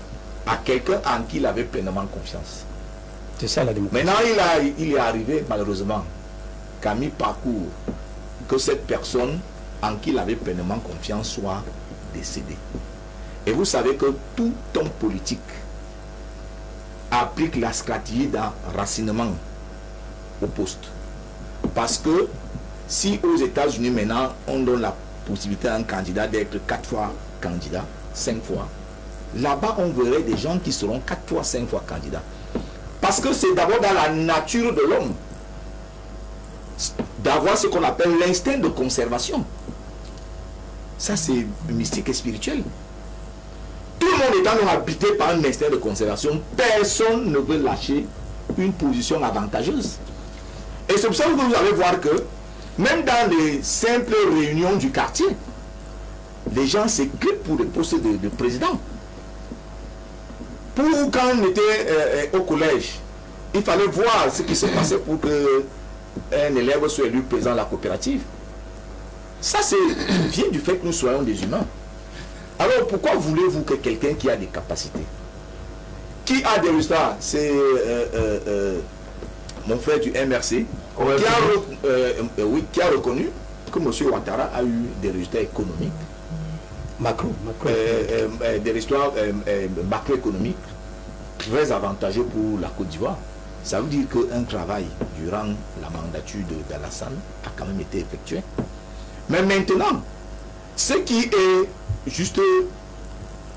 à quelqu'un en qui il avait pleinement confiance. C'est ça la démocratie. Maintenant, il est arrivé, malheureusement, qu'à mi-parcours, que cette personne en qui il avait pleinement confiance soit décédée. Et vous savez que tout homme politique applique la stratégie d'enracinement au poste. Parce que si aux États-Unis maintenant, on donne la possibilité à un candidat d'être 4 fois candidat, 5 fois, là-bas on verrait des gens qui seront 4 fois, 5 fois candidats. Parce que c'est d'abord dans la nature de l'homme d'avoir ce qu'on appelle l'instinct de conservation. Ça c'est mystique et spirituel. Tout le monde étant habité par un instinct de conservation, personne ne veut lâcher une position avantageuse. Et c'est pour ça que vous allez voir que même dans les simples réunions du quartier, les gens s'écrivent pour les postes de président. Pour quand on était au collège, il fallait voir ce qui se passait pour qu'un élève soit élu président de la coopérative. Ça, vient du fait que nous soyons des humains. Alors, pourquoi voulez-vous que quelqu'un qui a des capacités, qui a des résultats, c'est mon frère du MRC, qui a reconnu que M. Ouattara a eu des résultats économiques, des résultats macroéconomiques très avantageux pour la Côte d'Ivoire. Ça veut dire qu'un travail durant la mandature d'Alassane a quand même été effectué. Mais maintenant, ce qui est juste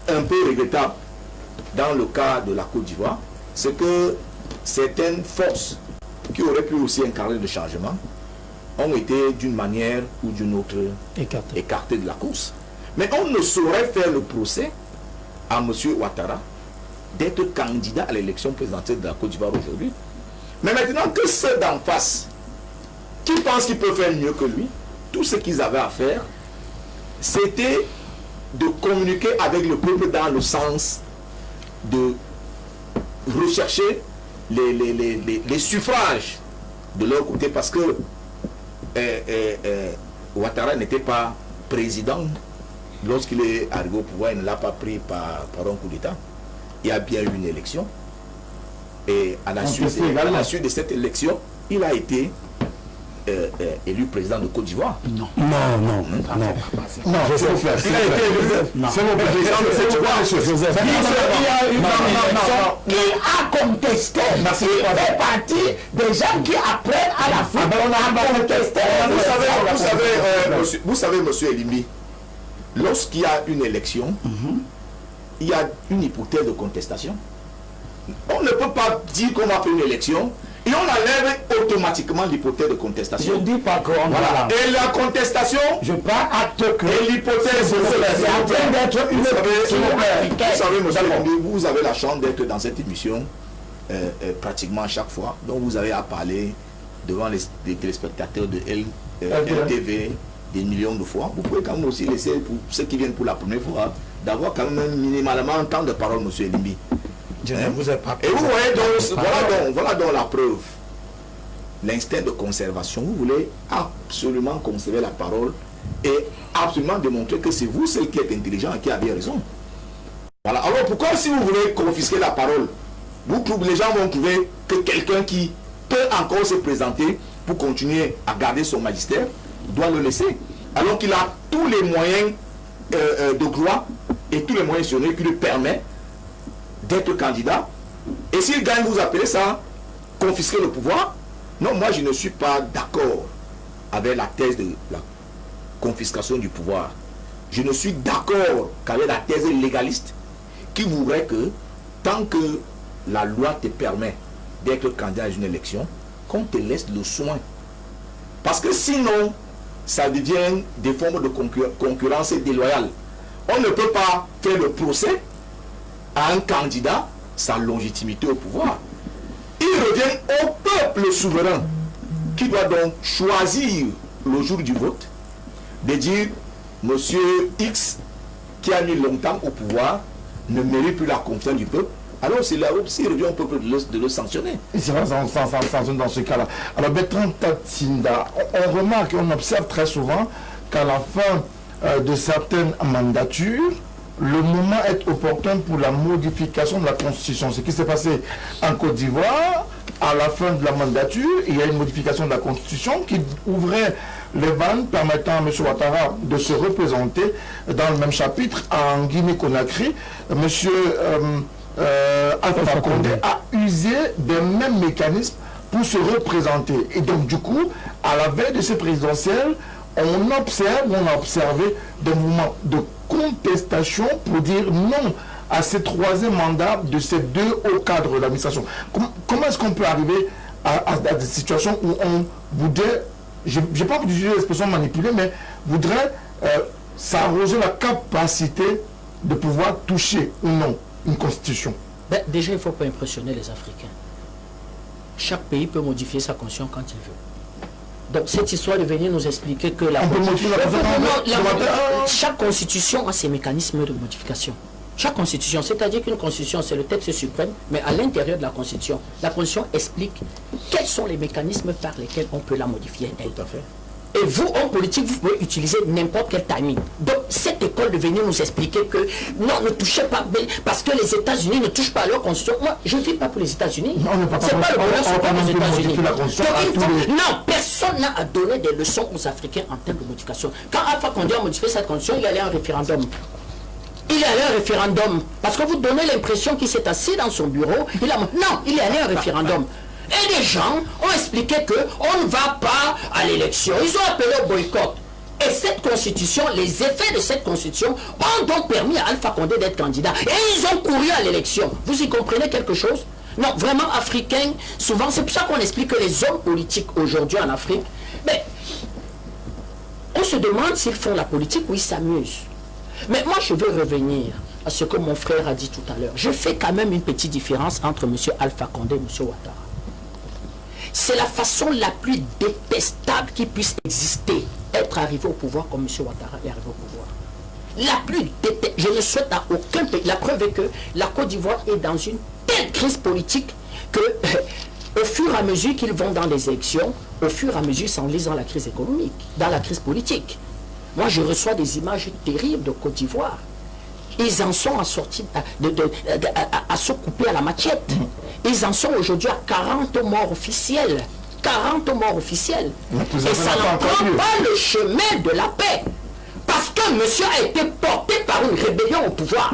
un peu regrettable dans le cas de la Côte d'Ivoire, c'est que certaines forces qui auraient pu aussi incarner le changement ont été d'une manière ou d'une autre écartées de la course. Mais on ne saurait faire le procès à M. Ouattara d'être candidat à l'élection présidentielle de la Côte d'Ivoire aujourd'hui. Mais maintenant que ceux d'en face qui pensent qu'ils peuvent faire mieux que lui, tout ce qu'ils avaient à faire, c'était de communiquer avec le peuple dans le sens de rechercher les suffrages de leur côté, parce que Ouattara n'était pas président lorsqu'il est arrivé au pouvoir, il ne l'a pas pris par un coup d'État. Il y a bien eu une élection, et à la suite de cette élection, il a été élu président de Côte d'Ivoire. Non, c'est mon frère. Il a été élu. C'est mon président de cette Joseph. Il y a une élection qu'il a contesté. Il fait partie des gens qui apprennent à la fin. On a contesté. Vous savez, monsieur Elimbi, lorsqu'il y a une élection, il y a une hypothèse de contestation. On ne peut pas dire qu'on va faire une élection et on enlève automatiquement l'hypothèse de contestation. Je ne dis pas qu'on voilà. Et la contestation, je prends acte que et l'hypothèse, c'est en train d'être une vous savez, monsieur Elimbi, vous avez la chance d'être dans cette émission pratiquement à chaque fois. Donc vous avez à parler devant les téléspectateurs de LTV des millions de fois. Vous pouvez quand même aussi laisser pour ceux qui viennent pour la première fois d'avoir quand même minimalement un temps de parole, monsieur Elimbi. Je ne vous ai pas. Et vous voyez donc, voilà donc la preuve. L'instinct de conservation. Vous voulez absolument conserver la parole et absolument démontrer que c'est vous celle qui êtes intelligent et qui avez raison. Voilà. Alors pourquoi si vous voulez confisquer la parole, les gens vont trouver que quelqu'un qui peut encore se présenter pour continuer à garder son magistère doit le laisser, alors qu'il a tous les moyens de gloire et tous les moyens sur lui qui lui permettent d'être candidat. Et s'il gagne, vous appelez ça confisquer le pouvoir? Non, moi je ne suis pas d'accord avec la thèse de la confiscation du pouvoir. Je ne suis d'accord qu'avec la thèse légaliste qui voudrait que tant que la loi te permet d'être candidat à une élection, qu'on te laisse le soin. Parce que sinon, ça devient des formes de concurrence déloyale. On ne peut pas faire le procès à un candidat sa légitimité au pouvoir. Il revient au peuple souverain qui doit donc choisir le jour du vote de dire monsieur X qui a mis longtemps au pouvoir ne mérite plus la confiance du peuple. Alors c'est là où s'il revient au peuple de le sanctionner. C'est vrai, dans ce cas-là. Alors Bertrand Tatsinda, on remarque, on observe très souvent qu'à la fin de certaines mandatures, le moment est opportun pour la modification de la Constitution. Ce qui s'est passé en Côte d'Ivoire, à la fin de la mandature, il y a une modification de la Constitution qui ouvrait les vannes permettant à M. Ouattara de se représenter dans le même chapitre en Guinée-Conakry. M. Alpha Condé a usé des mêmes mécanismes pour se représenter. Et donc, du coup, à la veille de ces présidentielles, on a observé des mouvements de contestation pour dire non à ce troisième mandat de ces deux hauts cadres de l'administration. Comment est-ce qu'on peut arriver à des situations où on voudrait, je n'ai pas envie d'utiliser l'expression manipuler, mais voudrait s'arroger la capacité de pouvoir toucher ou non une constitution? Déjà, il ne faut pas impressionner les Africains. Chaque pays peut modifier sa constitution quand il veut. Donc cette histoire de venir nous expliquer que chaque constitution a ses mécanismes de modification. Chaque constitution, c'est-à-dire qu'une constitution, c'est le texte suprême, mais à l'intérieur de la constitution explique quels sont les mécanismes par lesquels on peut la modifier. Tout à fait. Et vous, en politique, vous pouvez utiliser n'importe quel timing. Donc, cette école de venir nous expliquer que non, ne touchez pas, parce que les États-Unis ne touchent pas à leur constitution. Moi, je ne vis pas pour les États-Unis. C'est pas le bonheur, c'est pas les États-Unis. Non, personne n'a à donner des leçons aux Africains en termes de modification. Quand Alpha Condé a modifié cette constitution, il allait à un référendum. Il est allé à un référendum. Parce que vous donnez l'impression qu'il s'est assis dans son bureau. Non, il est allé à un référendum. Et les gens ont expliqué qu'on ne va pas à l'élection. Ils ont appelé au boycott. Et cette constitution, les effets de cette constitution ont donc permis à Alpha Condé d'être candidat. Et ils ont couru à l'élection. Vous y comprenez quelque chose? Non, vraiment africain, souvent, c'est pour ça qu'on explique que les hommes politiques aujourd'hui en Afrique, mais on se demande s'ils font la politique ou ils s'amusent. Mais moi, je veux revenir à ce que mon frère a dit tout à l'heure. Je fais quand même une petite différence entre M. Alpha Condé et M. Ouattara. C'est la façon la plus détestable qui puisse exister, être arrivé au pouvoir comme M. Ouattara est arrivé au pouvoir. La plus détestable. Je ne souhaite à aucun pays. La preuve est que la Côte d'Ivoire est dans une telle crise politique que, au fur et à mesure qu'ils vont dans les élections, au fur et à mesure ils s'enlisent dans la crise économique, dans la crise politique. Moi, je reçois des images terribles de Côte d'Ivoire. Ils en sont sortis à se couper à la machette. Ils en sont aujourd'hui à 40 morts officiels. 40 morts officiels. Et ça n'en prend pas le chemin de la paix. Parce que monsieur a été porté par une rébellion au pouvoir.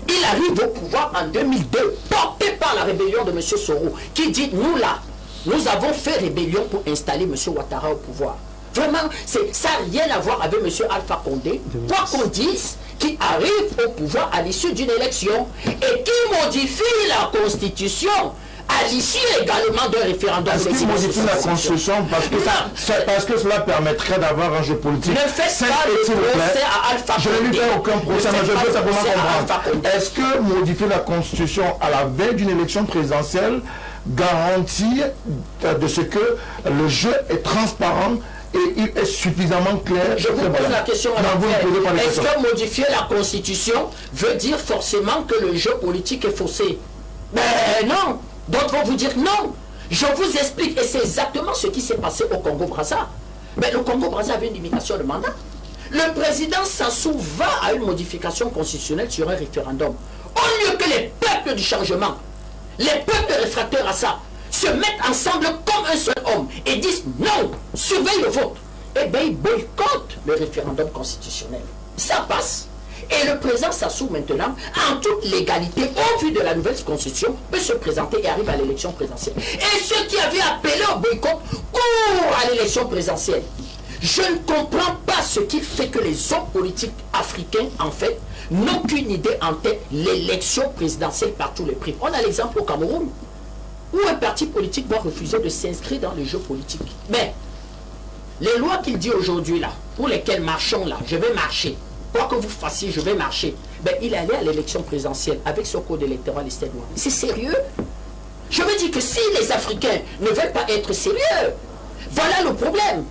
Il arrive au pouvoir en 2002, porté par la rébellion de monsieur Soro, qui dit, nous là, nous avons fait rébellion pour installer monsieur Ouattara au pouvoir. Vraiment, ça n'a rien à voir avec M. Alpha Condé, quoi qu'on dise, qui arrive au pouvoir à l'issue d'une élection et qui modifie la Constitution à l'issue également d'un référendum. Est-ce qu'il modifie la Constitution parce que cela permettrait d'avoir un jeu politique? Ne faites pas le procès à Alpha Condé. Je ne lui fais aucun procès, mais je veux simplement comprendre. Est-ce que modifier la Constitution à la veille d'une élection présidentielle garantit de ce que le jeu est transparent et il est suffisamment clair? Je vous pose la question à l'envers. Est-ce que modifier la Constitution veut dire forcément que le jeu politique est faussé? Ben non. D'autres vont vous dire non. Je vous explique, et c'est exactement ce qui s'est passé au Congo-Brazza. Mais le Congo-Brazza avait une limitation de mandat. Le président Sassou va à une modification constitutionnelle sur un référendum. Au lieu que les peuples du changement, les peuples réfractaires à ça, se mettent ensemble comme un seul homme et disent non, surveille le vote, eh bien ils boycottent le référendum constitutionnel. Ça passe. Et le président Sassou maintenant, en toute légalité, au vu de la nouvelle constitution, peut se présenter et arrive à l'élection présidentielle. Et ceux qui avaient appelé au boycott courent à l'élection présidentielle. Je ne comprends pas ce qui fait que les hommes politiques africains, en fait, n'ont qu'une idée en tête, l'élection présidentielle par tous les prix. On a l'exemple au Cameroun, où un parti politique va refuser de s'inscrire dans les jeux politiques. Mais les lois qu'il dit aujourd'hui là, pour lesquelles marchons là, je vais marcher, quoi que vous fassiez, je vais marcher, ben, il est allé à l'élection présidentielle avec son code électoral et cette loi. C'est sérieux? Je me dis que si les Africains ne veulent pas être sérieux, voilà le problème.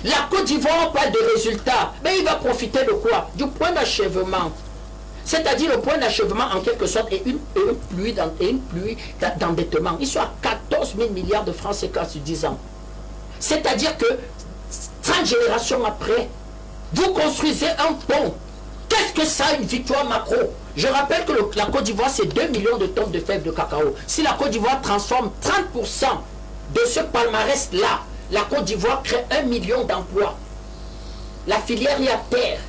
La Côte d'Ivoire parle de résultats, mais il va profiter de quoi? Du point d'achèvement. C'est-à-dire le point d'achèvement en quelque sorte est une pluie d'endettement. Ils sont à 14 000 milliards de francs CFA sur 10 ans. C'est-à-dire que 30 générations après, vous construisez un pont. Qu'est-ce que ça, une victoire macro? Je rappelle que la Côte d'Ivoire, c'est 2 millions de tonnes de fèves de cacao. Si la Côte d'Ivoire transforme 30% de ce palmarès-là, la Côte d'Ivoire crée 1 million d'emplois. La filière est à terre.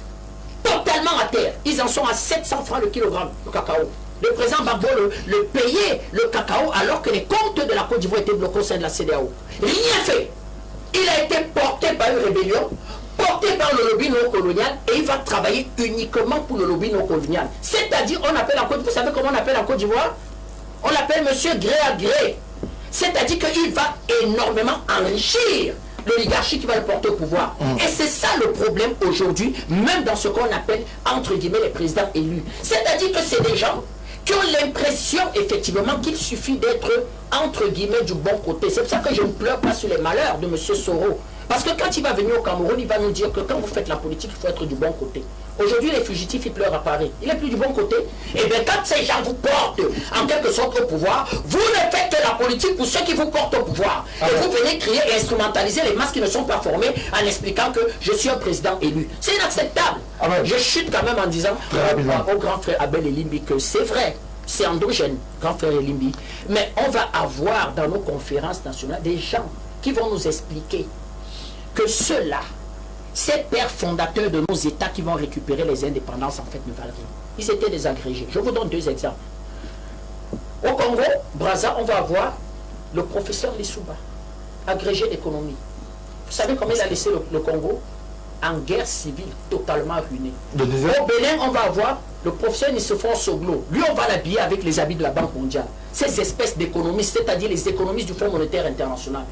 Totalement à terre. Ils en sont à 700 francs le kilogramme de cacao. Le président Gbagbo le payait le cacao alors que les comptes de la Côte d'Ivoire étaient bloqués au sein de la CEDEAO. Rien fait. Il a été porté par une rébellion, porté par le lobby néocolonial et il va travailler uniquement pour le lobby néocolonial. C'est-à-dire, on appelle la Côte d'Ivoire, vous savez comment on appelle la Côte d'Ivoire? On l'appelle monsieur gré à gré. C'est-à-dire qu'il va énormément enrichir l'oligarchie qui va le porter au pouvoir. Et c'est ça le problème aujourd'hui, même dans ce qu'on appelle, entre guillemets, les présidents élus. C'est-à-dire que c'est des gens qui ont l'impression, effectivement, qu'il suffit d'être, entre guillemets, du bon côté. C'est pour ça que je ne pleure pas sur les malheurs de M. Soro. Parce que quand il va venir au Cameroun, il va nous dire que quand vous faites la politique, il faut être du bon côté. Aujourd'hui, les fugitifs, ils pleurent à Paris. Il n'est plus du bon côté. Et bien, quand ces gens vous portent en quelque sorte au pouvoir, vous ne faites que la politique pour ceux qui vous portent au pouvoir. Et vous venez crier et instrumentaliser les masses qui ne sont pas formées en expliquant que je suis un président élu. C'est inacceptable. Je chute quand même en disant au grand frère Abel Elimbi que c'est vrai. C'est endogène, grand frère Elimbi. Mais on va avoir dans nos conférences nationales des gens qui vont nous expliquer que ceux-là, ces pères fondateurs de nos États qui vont récupérer les indépendances, en fait, ne valent rien. Ils étaient des agrégés. Je vous donne 2 exemples. Au Congo, Brazza, on va avoir le professeur Lissouba, agrégé d'économie. Vous savez comment il a laissé le Congo? En guerre civile, totalement ruiné. Au Bénin, on va avoir le professeur Nissophore Soglo. Lui, on va l'habiller avec les habits de la Banque mondiale. Ces espèces d'économistes, c'est-à-dire les économistes du Fonds monétaire international.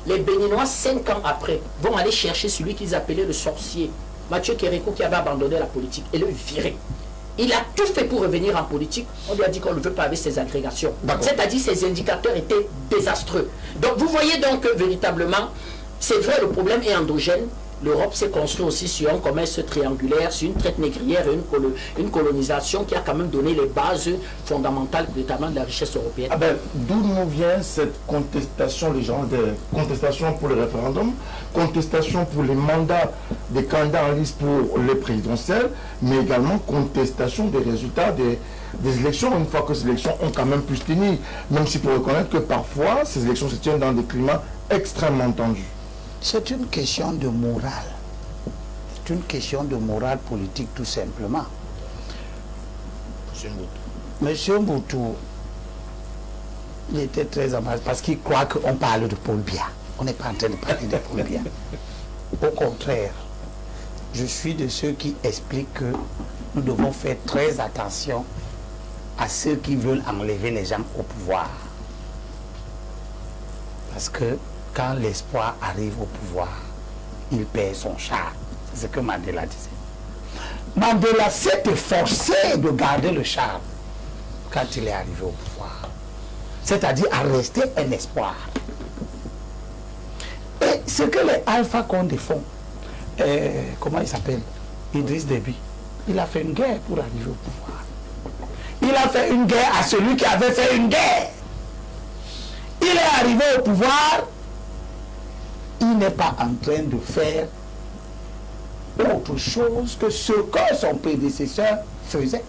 Les Béninois, 5 ans après, vont aller chercher celui qu'ils appelaient le sorcier, Mathieu Kérékou, qui avait abandonné la politique, et le virer. Il a tout fait pour revenir en politique. On lui a dit qu'on ne le veut pas avec ses agrégations. C'est-à-dire ses indicateurs étaient désastreux. Donc vous voyez donc que véritablement, c'est vrai, le problème est endogène. L'Europe s'est construite aussi sur un commerce triangulaire, sur une traite négrière et une colonisation qui a quand même donné les bases fondamentales, notamment de la richesse européenne. D'où nous vient cette contestation légendaire? Contestation pour le référendum, contestation pour les mandats des candidats en liste pour les présidentielles, mais également contestation des résultats des élections, une fois que ces élections ont quand même pu se tenir, même s'il faut reconnaître que parfois ces élections se tiennent dans des climats extrêmement tendus. C'est une question de morale. C'est une question de morale politique tout simplement. Monsieur Mboutou, il était très aimable parce qu'il croit qu'on parle de Paul Biya. On n'est pas en train de parler de Paul Biya. Au contraire, je suis de ceux qui expliquent que nous devons faire très attention à ceux qui veulent enlever les gens au pouvoir. Parce que quand l'espoir arrive au pouvoir, il perd son char. C'est ce que Mandela disait. Mandela s'est efforcé de garder le charme quand il est arrivé au pouvoir. C'est-à-dire à rester un espoir. Et ce que les Alpha Condé font, comment il s'appelle? Idriss Déby. Il a fait une guerre pour arriver au pouvoir. Il a fait une guerre à celui qui avait fait une guerre. Il est arrivé au pouvoir. Il n'est pas en train de faire autre chose que ce que son prédécesseur faisait.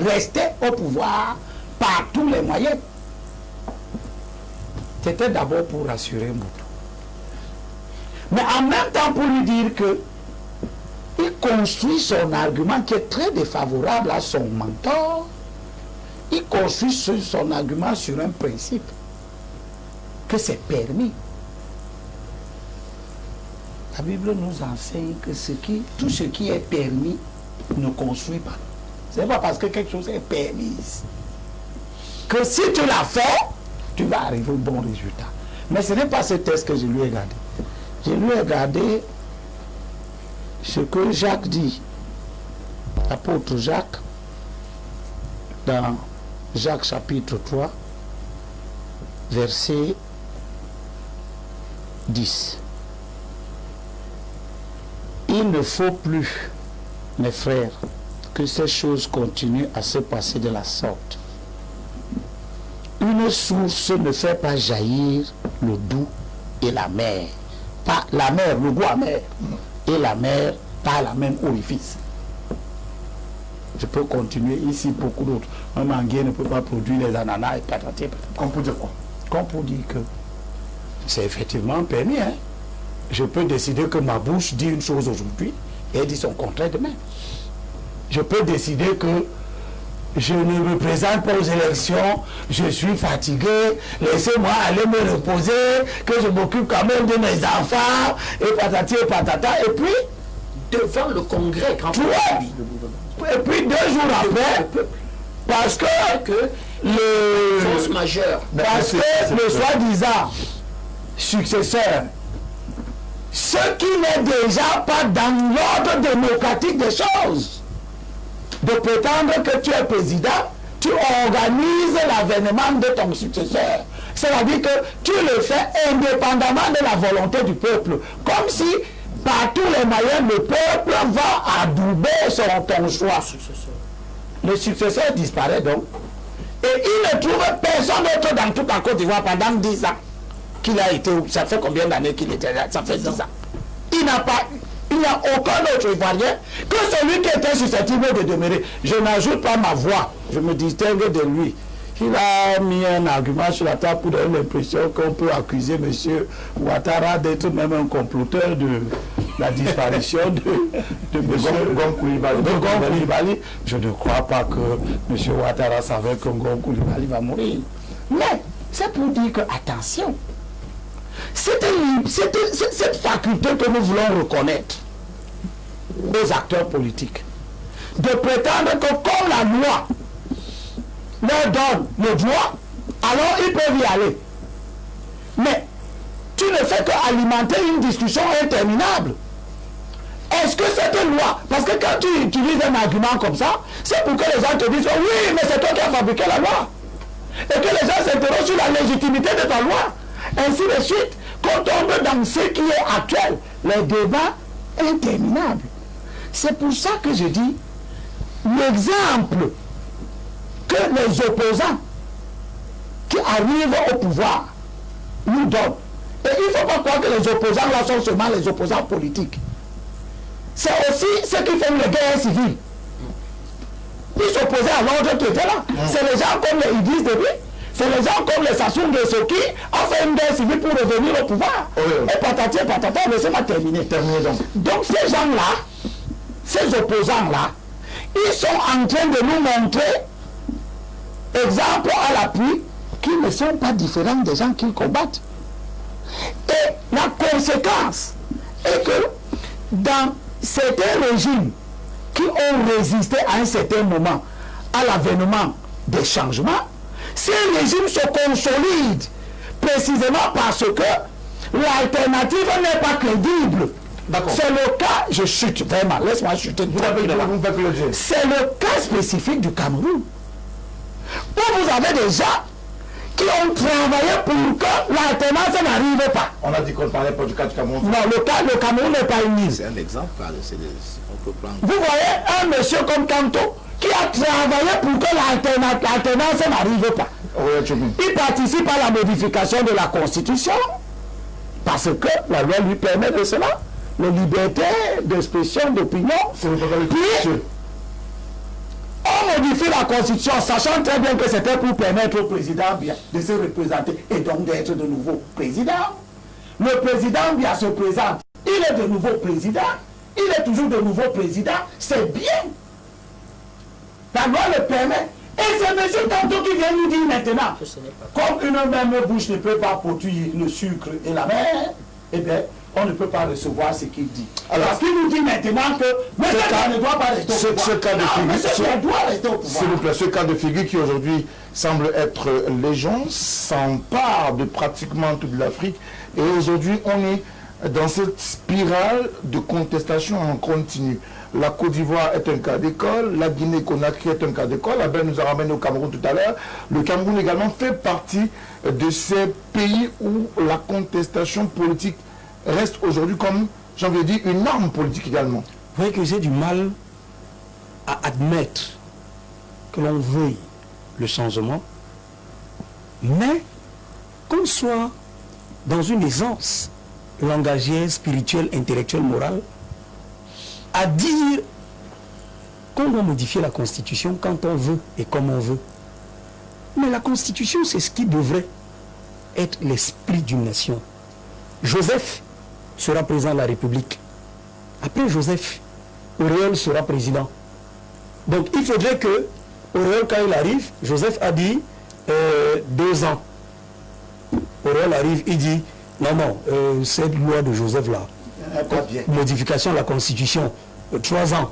Rester au pouvoir par tous les moyens. C'était d'abord pour rassurer Mboutou. Mais en même temps pour lui dire que il construit son argument qui est très défavorable à son mentor. Il construit son argument sur un principe que c'est permis. La Bible nous enseigne que tout ce qui est permis ne construit pas. Ce n'est pas parce que quelque chose est permis que si tu l'as fait, tu vas arriver au bon résultat. Mais ce n'est pas ce texte que je lui ai regardé. Je lui ai regardé ce que Jacques dit, l'apôtre Jacques, dans Jacques chapitre 3, verset 10. Il ne faut plus, mes frères, que ces choses continuent à se passer de la sorte. Une source ne fait pas jaillir le doux et la mer. Pas la mer, le goût amer, et la mer par la même orifice. Je peux continuer ici, beaucoup d'autres. Un manguier ne peut pas produire les ananas et patati. Comme pour dire quoi? Comme pour dire que c'est effectivement permis, hein. Je peux décider que ma bouche dit une chose aujourd'hui et elle dit son contraire demain. Je peux décider que je ne me présente pas aux élections, je suis fatigué, laissez-moi aller me reposer, que je m'occupe quand même de mes enfants, et patati et patata, et puis devant le Congrès, et puis 2 jours après, parce que le force majeure, parce que le soi-disant successeur, ce qui n'est déjà pas dans l'ordre démocratique des choses, de prétendre que tu es président, tu organises l'avènement de ton successeur. C'est-à-dire que tu le fais indépendamment de la volonté du peuple. Comme si, par tous les moyens, le peuple va adouber ton choix. Le successeur disparaît donc. Et il ne trouve personne d'autre dans toute la Côte d'Ivoire pendant 10 ans qu'il a été. Ça fait combien d'années qu'il était là? Ça fait 10 ans. Il n'y a aucun autre Ivoirien que celui qui était susceptible de demeurer. Je n'ajoute pas ma voix. Je me distingue de lui. Il a mis un argument sur la table pour donner l'impression qu'on peut accuser M. Ouattara d'être même un comploteur de la disparition de M. Ngom Coulibaly. Je ne crois pas que M. Ouattara savait que Ngom Coulibaly va mourir. Mais c'est pour dire que, attention, cette faculté que nous voulons reconnaître aux acteurs politiques, de prétendre que comme la loi leur donne le droit, alors ils peuvent y aller. Mais tu ne fais qu'alimenter une discussion interminable. Est-ce que cette loi, parce que quand tu utilises un argument comme ça, c'est pour que les gens te disent « Oui, mais c'est toi qui as fabriqué la loi ». Et que les gens s'interrogent sur la légitimité de ta loi. Ainsi de suite, qu'on tombe dans ce qui est actuel, les débats interminables. C'est pour ça que je dis, l'exemple que les opposants qui arrivent au pouvoir nous donnent. Et il ne faut pas croire que les opposants là sont seulement les opposants politiques. C'est aussi ceux qui font les guerres civiles. Ils s'opposaient à l'ordre qui était là. C'est les gens comme les Idriss Déby, c'est les gens comme les Sassou Nguesso qui ont fait une guerre civile pour revenir au pouvoir. Et patati et patata, laissez-moi terminer. Donc ces gens-là, ces opposants-là, ils sont en train de nous montrer, exemple à l'appui, qu'ils ne sont pas différents des gens qu'ils combattent. Et la conséquence est que dans certains régimes qui ont résisté à un certain moment à l'avènement des changements, ces régimes se consolident précisément parce que l'alternative n'est pas crédible. C'est le cas, je chute vraiment, laisse-moi chuter. C'est le cas spécifique du Cameroun. Où vous avez des gens qui ont travaillé pour que l'alternance n'arrive pas. On a dit qu'on ne parlait pas du cas du Cameroun. Non, le Cameroun n'est pas une île. C'est un exemple, on peut prendre. Vous voyez un monsieur comme Kanto qui a travaillé pour que l'alternance n'arrive pas. Il participe à la modification de la Constitution parce que la loi lui permet de cela. La liberté d'expression d'opinion. Puis, on modifie la Constitution, sachant très bien que c'était pour permettre au président de se représenter et donc d'être de nouveau président. Le président vient se présente, il est de nouveau président, il est toujours de nouveau président, c'est bien. La loi le permet. Et c'est M. Kanto qui vient nous dire maintenant, comme une même bouche ne peut pas produire le sucre et la mer, eh bien, on ne peut pas recevoir ce qu'il dit. Alors, parce qu'il nous dit maintenant que M. Kanto ne doit pas rester au pouvoir. S'il vous plaît, ce cas de figure qui aujourd'hui semble être légion s'empare de pratiquement toute l'Afrique. Et aujourd'hui, on est dans cette spirale de contestation en continu. La Côte d'Ivoire est un cas d'école, la Guinée-Conakry est un cas d'école, la Abel nous a ramené au Cameroun tout à l'heure. Le Cameroun également fait partie de ces pays où la contestation politique reste aujourd'hui comme, j'ai envie de dire, une arme politique également. Vous voyez que j'ai du mal à admettre que l'on veuille le changement, mais qu'on soit dans une aisance langagière, spirituelle, intellectuelle, morale, à dire qu'on doit modifier la Constitution quand on veut et comme on veut. Mais la Constitution, c'est ce qui devrait être l'esprit d'une nation. Joseph sera président de la République. Après Joseph, Auréole sera président. Donc il faudrait que Auréole, quand il arrive, Joseph a dit 2 ans. Auréole arrive, il dit non, cette loi de Joseph là, modification de la Constitution, 3 ans.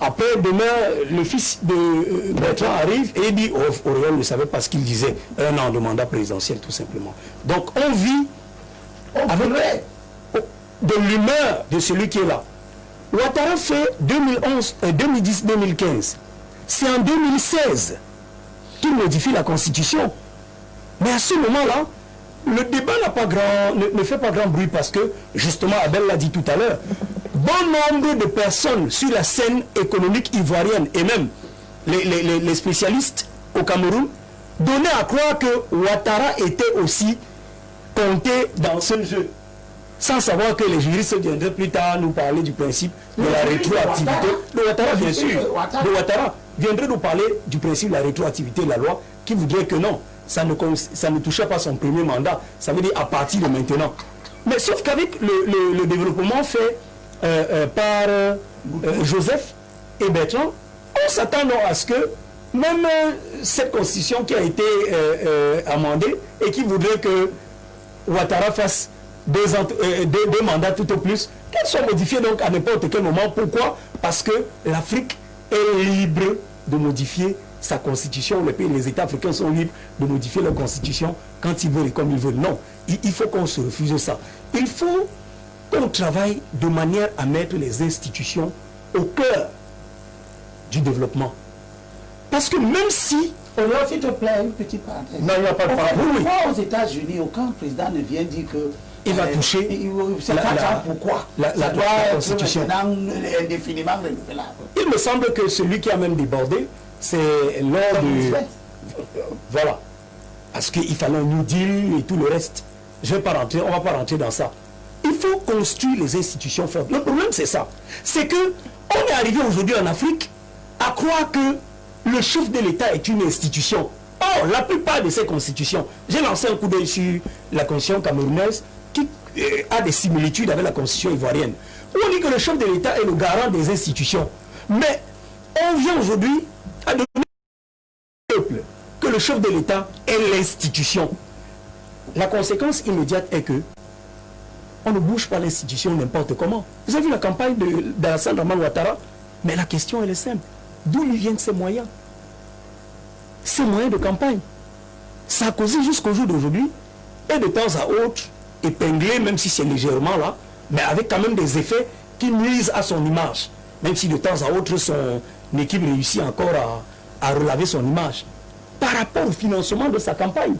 Après, demain, le fils de Bertrand arrive et il dit Auréole ne savait pas ce qu'il disait, 1 an de mandat présidentiel tout simplement. Donc on vit avec de l'humeur de celui qui est là. Ouattara fait 2010-2015. C'est en 2016 qu'il modifie la Constitution. Mais à ce moment-là, le débat ne fait pas grand bruit parce que, justement, Abel l'a dit tout à l'heure, bon nombre de personnes sur la scène économique ivoirienne et même les spécialistes au Cameroun donnaient à croire que Ouattara était aussi compté dans ce jeu. Sans savoir que les juristes viendraient plus tard nous parler du principe de la rétroactivité. De Ouattara, bien sûr. De Ouattara viendrait nous parler du principe de la rétroactivité de la loi qui voudrait que non, ça ne touchait pas son premier mandat. Ça veut dire à partir de maintenant. Mais sauf qu'avec le développement fait par Joseph et Bertrand, on s'attend à ce que même cette constitution qui a été amendée et qui voudrait que Ouattara fasse deux mandats tout au plus, qu'elle soit modifiée donc à n'importe quel moment. Pourquoi? Parce que l'Afrique est libre de modifier sa constitution. Les États africains sont libres de modifier leur constitution quand ils veulent et comme ils veulent. Non, il faut qu'on se refuse ça. Il faut qu'on travaille de manière à mettre les institutions au cœur du développement. Parce que même si... S'il te plaît, une petite parenthèse. Non, il n'y a pas de problème. Pourquoi aux États-Unis, aucun président ne vient dire que... il va toucher pourquoi la Constitution indéfiniment renouvelable. Il me semble que celui qui a même débordé, c'est lors du... Voilà. Parce qu'il fallait un New Deal et tout le reste. On ne va pas rentrer dans ça. Il faut construire les institutions fortes. Le problème, c'est ça. C'est que on est arrivé aujourd'hui en Afrique à croire que le chef de l'État est une institution. Or, la plupart de ces constitutions, j'ai lancé un coup d'œil sur la constitution camerounaise qui a des similitudes avec la constitution ivoirienne. On dit que le chef de l'État est le garant des institutions. Mais on vient aujourd'hui à donner au peuple que le chef de l'État est l'institution. La conséquence immédiate est que on ne bouge pas l'institution n'importe comment. Vous avez vu la campagne d'Alassane Draman Ouattara? Mais la question elle est simple. D'où lui viennent ces moyens? Ces moyens de campagne. Ça a causé jusqu'au jour d'aujourd'hui et de temps à autre épinglé, même si c'est légèrement là, mais avec quand même des effets qui nuisent à son image. Même si de temps à autre son équipe réussit encore à relaver son image. Par rapport au financement de sa campagne,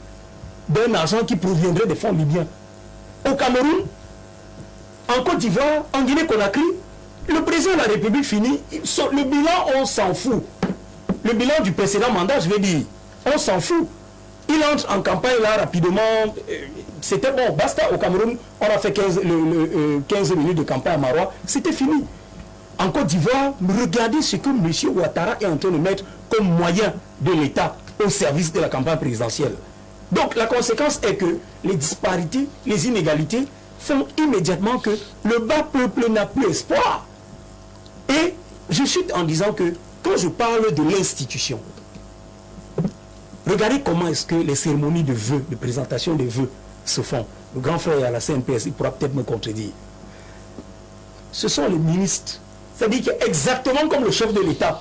d'un argent qui proviendrait des fonds libyens. Au Cameroun, en Côte d'Ivoire, en Guinée-Conakry, le président de la République finit, le bilan, on s'en fout. Le bilan du précédent mandat, je vais dire, on s'en fout. Il entre en campagne là rapidement, c'était bon, basta. Au Cameroun, on a fait 15 minutes de campagne à Marois, c'était fini. En Côte d'Ivoire, regardez ce que M. Ouattara est en train de mettre comme moyen de l'État au service de la campagne présidentielle. Donc la conséquence est que les disparités, les inégalités font immédiatement que le bas peuple n'a plus espoir. Et je chute en disant que quand je parle de l'institution, regardez comment est-ce que les cérémonies de vœux, de présentation des vœux se font. Le grand frère à la CNPS, il pourra peut-être me contredire. Ce sont les ministres. C'est-à-dire qu'exactement comme le chef de l'État,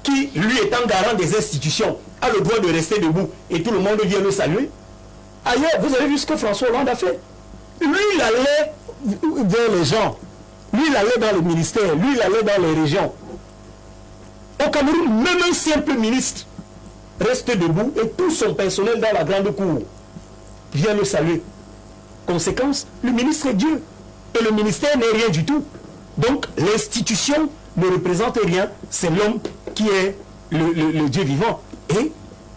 qui, lui étant garant des institutions, a le droit de rester debout et tout le monde vient le saluer. Ailleurs, vous avez vu ce que François Hollande a fait. Lui, il allait vers les gens. Lui, il allait dans le ministère. Lui, il allait dans les régions. Au Cameroun, même un simple ministre reste debout et tout son personnel dans la grande cour vient le saluer. Conséquence, le ministre est Dieu. Et le ministère n'est rien du tout. Donc, l'institution ne représente rien. C'est l'homme qui est le Dieu vivant. Et,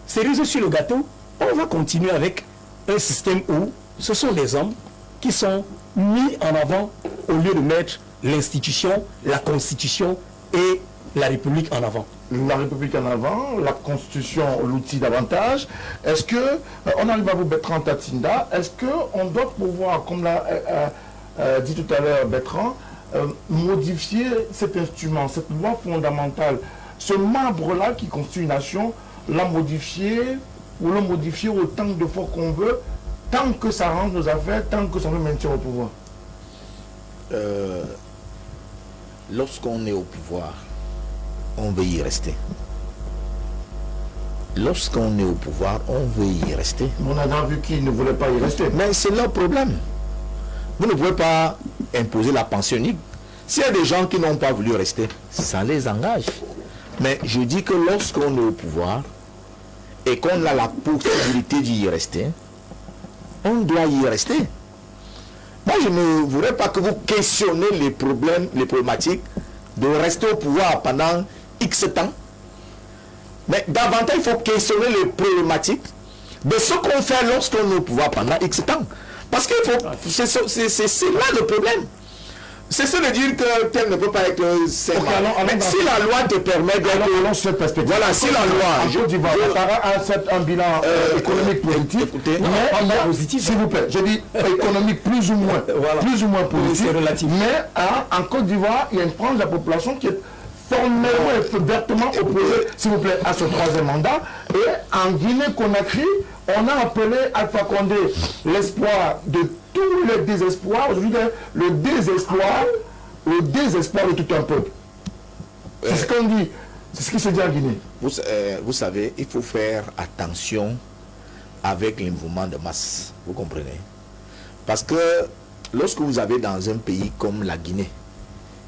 cerise sur le gâteau, on va continuer avec un système où ce sont des hommes qui sont mis en avant au lieu de mettre l'institution, la constitution et la République en avant. La République en avant, la Constitution, l'outil davantage. Est-ce que, on arrive à vous Bertrand Tatinda, est-ce qu'on doit pouvoir, comme l'a dit tout à l'heure Bertrand, modifier cet instrument, cette loi fondamentale, ce marbre-là qui constitue une nation, la modifier ou le modifier autant de fois qu'on veut, tant que ça rentre nos affaires, tant que ça nous maintient au pouvoir? Lorsqu'on est au pouvoir, on veut y rester. Lorsqu'on est au pouvoir, on veut y rester. On a vu qu'ils ne voulaient pas y rester. Mais c'est leur problème. Vous ne pouvez pas imposer la pension unique. S'il y a des gens qui n'ont pas voulu rester, ça les engage. Mais je dis que lorsqu'on est au pouvoir, et qu'on a la possibilité d'y rester, on doit y rester. Moi, je ne voudrais pas que vous questionnez les problèmes, les problématiques de rester au pouvoir pendant X temps. Mais davantage, il faut questionner les problématiques de ce qu'on fait lorsqu'on est au pouvoir pendant X temps. Parce que c'est là le problème. C'est ça de dire que tel ne peut pas être si la loi te permet d'être... Voilà, si la loi... En Côte d'Ivoire, un bilan économique positif, s'il vous plaît, je dis économique plus ou moins positif, mais en Côte d'Ivoire, il y a une frange de la population qui est formellement et vertement opposée, s'il vous plaît, à ce troisième mandat. Et en Guinée-Conakry, on a appelé Alpha Condé l'espoir de tous les désespoirs, aujourd'hui le désespoir de tout un peuple. C'est ce qu'on dit, c'est ce qui se dit en Guinée. Vous savez, il faut faire attention avec les mouvements de masse, vous comprenez? Parce que lorsque vous avez dans un pays comme la Guinée,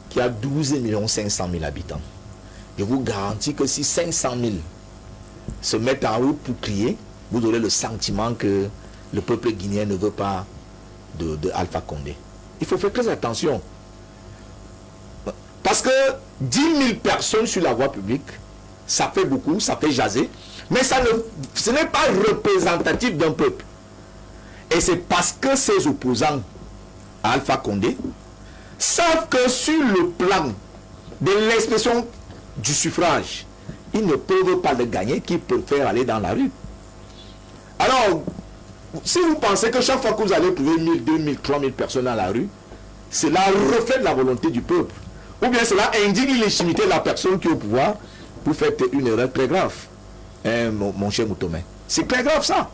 qui a 12 500 000 habitants, je vous garantis que si 500 000 se mettent en route pour crier, vous aurez le sentiment que le peuple guinéen ne veut pas de Alpha Condé. Il faut faire très attention. Parce que 10 000 personnes sur la voie publique, ça fait beaucoup, ça fait jaser, mais ce n'est pas représentatif d'un peuple. Et c'est parce que ces opposants à Alpha Condé savent que sur le plan de l'expression du suffrage, ils ne peuvent pas le gagner, qu'ils préfèrent aller dans la rue. Alors, si vous pensez que chaque fois que vous allez trouver 1000, 2000, 3000 personnes dans la rue, cela reflète la volonté du peuple. Ou bien cela indique l'illégitimité de la personne qui est au pouvoir, vous faites une erreur très grave, mon cher Moutomé. C'est très grave ça.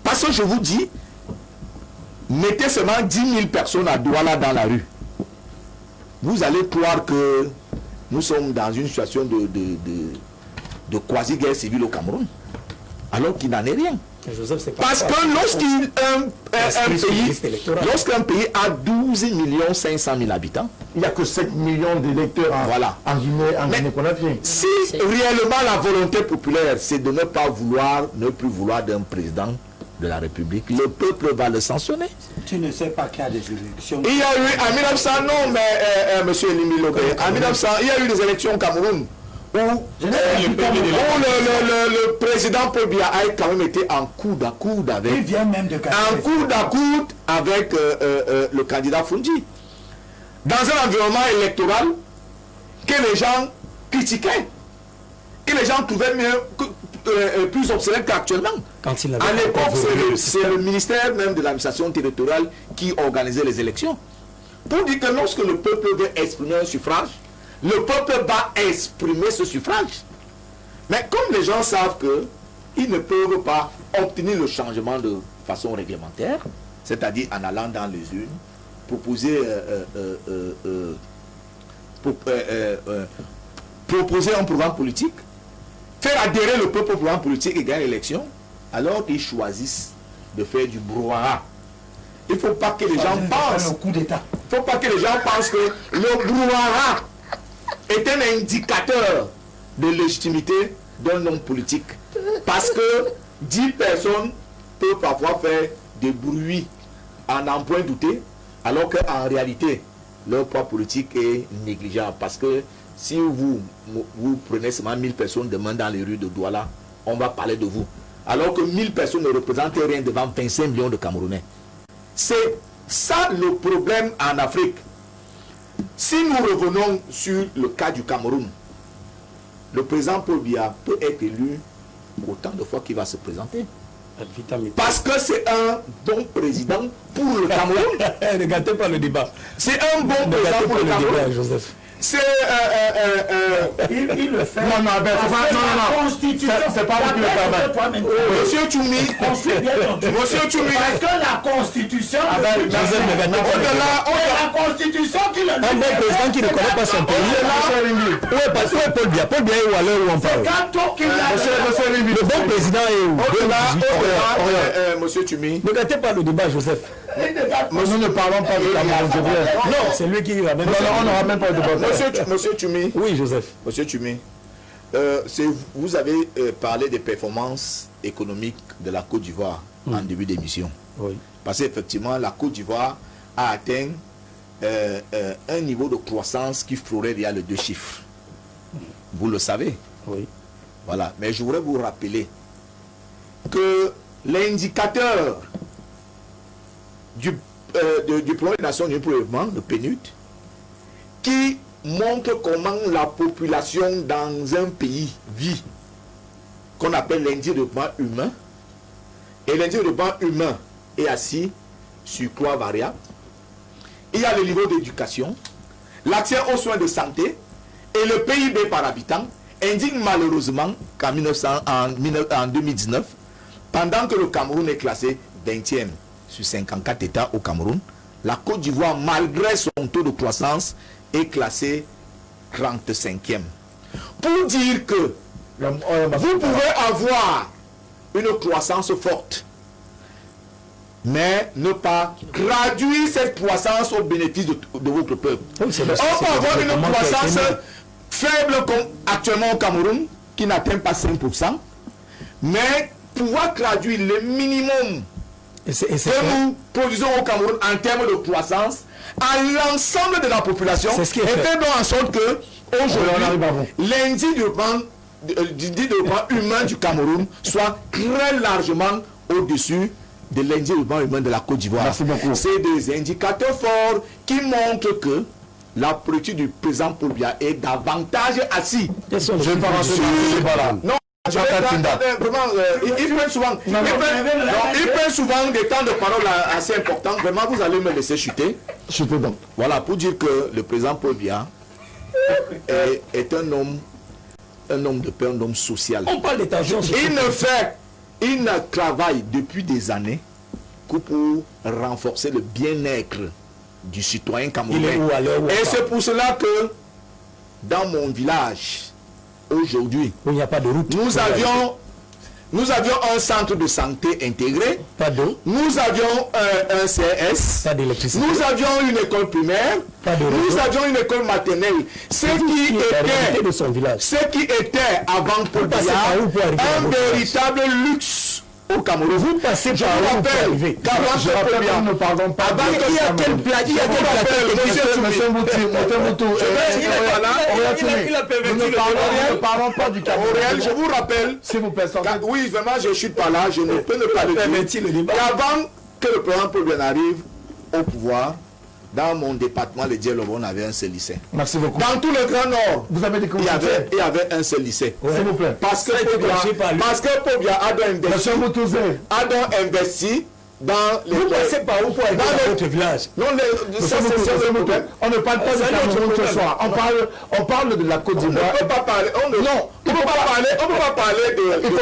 Parce que je vous dis, mettez seulement 10 000 personnes à Douala dans la rue. Vous allez croire que nous sommes dans une situation de quasi-guerre civile au Cameroun. Alors qu'il n'en est rien. Parce que lorsqu'un pays a 12 500 000 habitants, il n'y a que 7 millions d'électeurs en Guinée-Conakry. Si réellement la volonté populaire, c'est de ne plus vouloir d'un président de la République, le peuple va le sanctionner. Tu ne sais pas qu'il y a des élections. Il y a eu, en 1900, non, mais monsieur Elimi Lobé, en 1900, il y a eu des élections au Cameroun où le président Paul Biya a quand même été en coude à coude avec, le candidat Fundi. Dans un environnement électoral que les gens critiquaient, que les gens trouvaient plus obsolète qu'actuellement. À l'époque, c'est le ministère même de l'administration territoriale qui organisait les élections. Pour dire que lorsque le peuple veut exprimer un suffrage, le peuple va exprimer ce suffrage. Mais comme les gens savent qu'ils ne peuvent pas obtenir le changement de façon réglementaire, c'est-à-dire en allant dans les urnes, proposer un programme politique, faire adhérer le peuple au programme politique et gagner l'élection, alors ils choisissent de faire du brouhaha. Il ne faut pas que les gens pensent. Il ne faut pas que les gens pensent que le brouhaha est un indicateur de légitimité d'un homme politique. Parce que 10 personnes peuvent parfois faire des bruits en en point douter, alors qu'en réalité, leur poids politique est négligeable. Parce que si vous prenez seulement 1000 personnes demain dans les rues de Douala, on va parler de vous. Alors que 1000 personnes ne représentent rien devant 25 millions de Camerounais. C'est ça le problème en Afrique. Si nous revenons sur le cas du Cameroun, le président Paul Biya peut être élu autant de fois qu'il va se présenter. Parce que c'est un bon président pour le Cameroun. Ne gâtez pas le débat. C'est un bon président pour le Cameroun. Joseph. C'est il le fait. Non, c'est pas vous qui le permet. Monsieur Tchoumi, Monsieur Tchoumi, parce que la Constitution, c'est la Constitution qui le dit. Un bon président qui ne connaît pas son pays. Où est Paul Biya? Paul Biya est où à l'heure où on parle? Le bon président est où? Monsieur Tchoumi. Ne gâtez pas le débat, Joseph. Nous ne parlons pas de Cameroun. Non, c'est lui qui ramène. Non, on n'aura même pas de débat. Monsieur Tchoumi. Oui, Joseph. Monsieur Tchoumi. vous avez parlé des performances économiques de la Côte d'Ivoire en début d'émission. Oui. Parce qu'effectivement, la Côte d'Ivoire a atteint un niveau de croissance qui frôlait déjà les 2 chiffres. Vous le savez. Oui. Voilà. Mais je voudrais vous rappeler que l'indicateur du Plan des Nations Unies pour le développement, le PNUD, qui montre comment la population dans un pays vit, qu'on appelle l'indice de développement humain, et l'indice de développement humain est assis sur 3 variables. Il y a le niveau d'éducation, l'accès aux soins de santé et le PIB par habitant, indique malheureusement qu'en 2019, pendant que le Cameroun est classé 20e sur 54 États au Cameroun, la Côte d'Ivoire, malgré son taux de croissance, est classée 35e. Pour dire que vous pouvez avoir une croissance forte, mais ne pas traduire cette croissance au bénéfice de votre peuple. On peut avoir une croissance faible comme actuellement au Cameroun, qui n'atteint pas 5%, mais pouvoir traduire le minimum que nous produisons au Cameroun en termes de croissance à l'ensemble de la population, et fait donc en sorte que aujourd'hui l'indice de développement humain du Cameroun soit très largement au-dessus de l'indice de développement humain de la Côte d'Ivoire. C'est des indicateurs forts qui montrent que la politique du président Paul Biya est davantage assis. Je ne vais pas rentrer dans ce non. Il prend souvent des temps de parole assez importants. Vraiment, vous allez me laisser chuter. Chuter donc. Voilà, pour dire que le président Paul Biya est un homme de paix, un homme social. On parle des tensions. Il ne travaille depuis des années que pour renforcer le bien-être du citoyen camerounais. Et c'est pour cela que dans mon village, aujourd'hui, il n'y a pas de route. Nous avions un centre de santé intégré. Pas d'eau. Nous avions un CS. Pas d'électricité. Nous avions une école primaire. Pas de nous avions une école maternelle. Ce qui était avant Paul Biya un véritable luxe au Cameroun. Vous passez par où pour arriver. Nous ne parlons pas de... Il y a quel plat? Il y a quel plat? Monsieur Moutou, nous ne parlons pas du Cameroun. Je vous rappelle, si vous persistez. Oui, vraiment, je ne suis pas là, je ne peux ne pas le dire. Avant que le président Paul Biya arrive au pouvoir, dans mon département, le Dialobo, on avait un seul lycée. Merci beaucoup. Dans tout le Grand Nord, vous avez des il y avait un seul lycée. S'il vous plaît. Parce que Paul Biya a investi dans les... Vous passez par où pour aller dans votre village? Non, ça c'est... On ne parle pas du Cameroun ce soir. On parle de la Côte d'Ivoire. On ne peut pas parler... On ne peut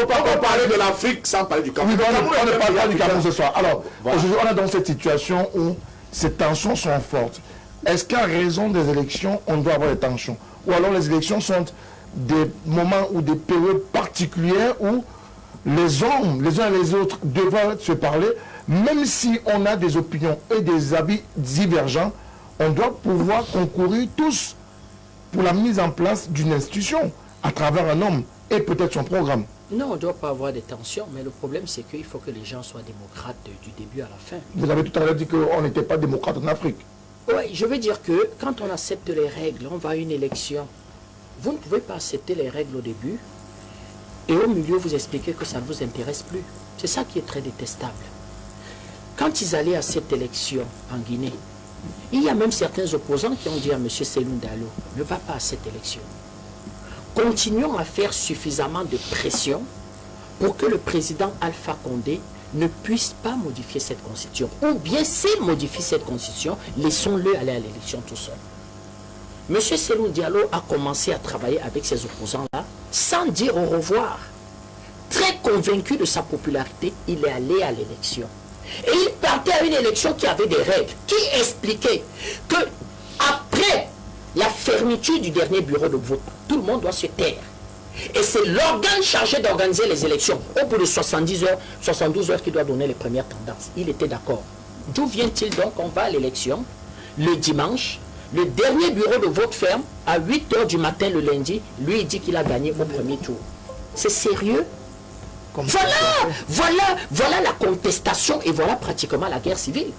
pas parler de l'Afrique sans parler du Cameroun. On ne parle pas du Cameroun ce soir. Alors, aujourd'hui, on est dans cette situation où ces tensions sont fortes. Est-ce qu'à raison des élections, on doit avoir des tensions? Ou alors les élections sont des moments ou des périodes particulières où les hommes, les uns et les autres, devront se parler, même si on a des opinions et des avis divergents, on doit pouvoir concourir tous pour la mise en place d'une institution à travers un homme et peut-être son programme. Non, on ne doit pas avoir des tensions, mais le problème c'est qu'il faut que les gens soient démocrates du début à la fin. Vous avez tout à l'heure dit qu'on n'était pas démocrate en Afrique. Oui, je veux dire que quand on accepte les règles, on va à une élection. Vous ne pouvez pas accepter les règles au début et au milieu vous expliquer que ça ne vous intéresse plus. C'est ça qui est très détestable. Quand ils allaient à cette élection en Guinée, il y a même certains opposants qui ont dit à M. Cellou Dalo, ne va pas à cette élection. Continuons à faire suffisamment de pression pour que le président Alpha Condé ne puisse pas modifier cette constitution. Ou bien s'il modifie cette constitution, laissons-le aller à l'élection tout seul. M. Cellou Diallo a commencé à travailler avec ses opposants-là sans dire au revoir. Très convaincu de sa popularité, il est allé à l'élection. Et il partait à une élection qui avait des règles, qui expliquaient que après la fermeture du dernier bureau de vote, tout le monde doit se taire. Et c'est l'organe chargé d'organiser les élections, au bout de 70 heures, 72 heures, qui doit donner les premières tendances. Il était d'accord. D'où vient-il donc? On va à l'élection le dimanche. Le dernier bureau de vote ferme, à 8 h du matin le lundi, lui, il dit qu'il a gagné au premier tour. C'est sérieux? Voilà la contestation et voilà pratiquement la guerre civile.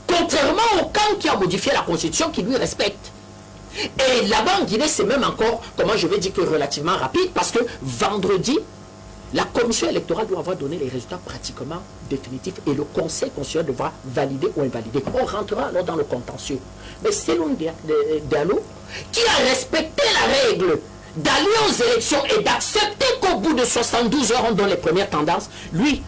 Contrairement au camp qui a modifié la constitution, qui lui respecte. Et là-bas en Guinée, c'est même encore, comment je vais dire que relativement rapide, parce que vendredi, la commission électorale doit avoir donné les résultats pratiquement définitifs et le conseil constitutionnel devra valider ou invalider. On rentrera alors dans le contentieux. Mais Cellou Diallo, qui a respecté la règle d'aller aux élections et d'accepter qu'au bout de 72 heures on donne les premières tendances, lui,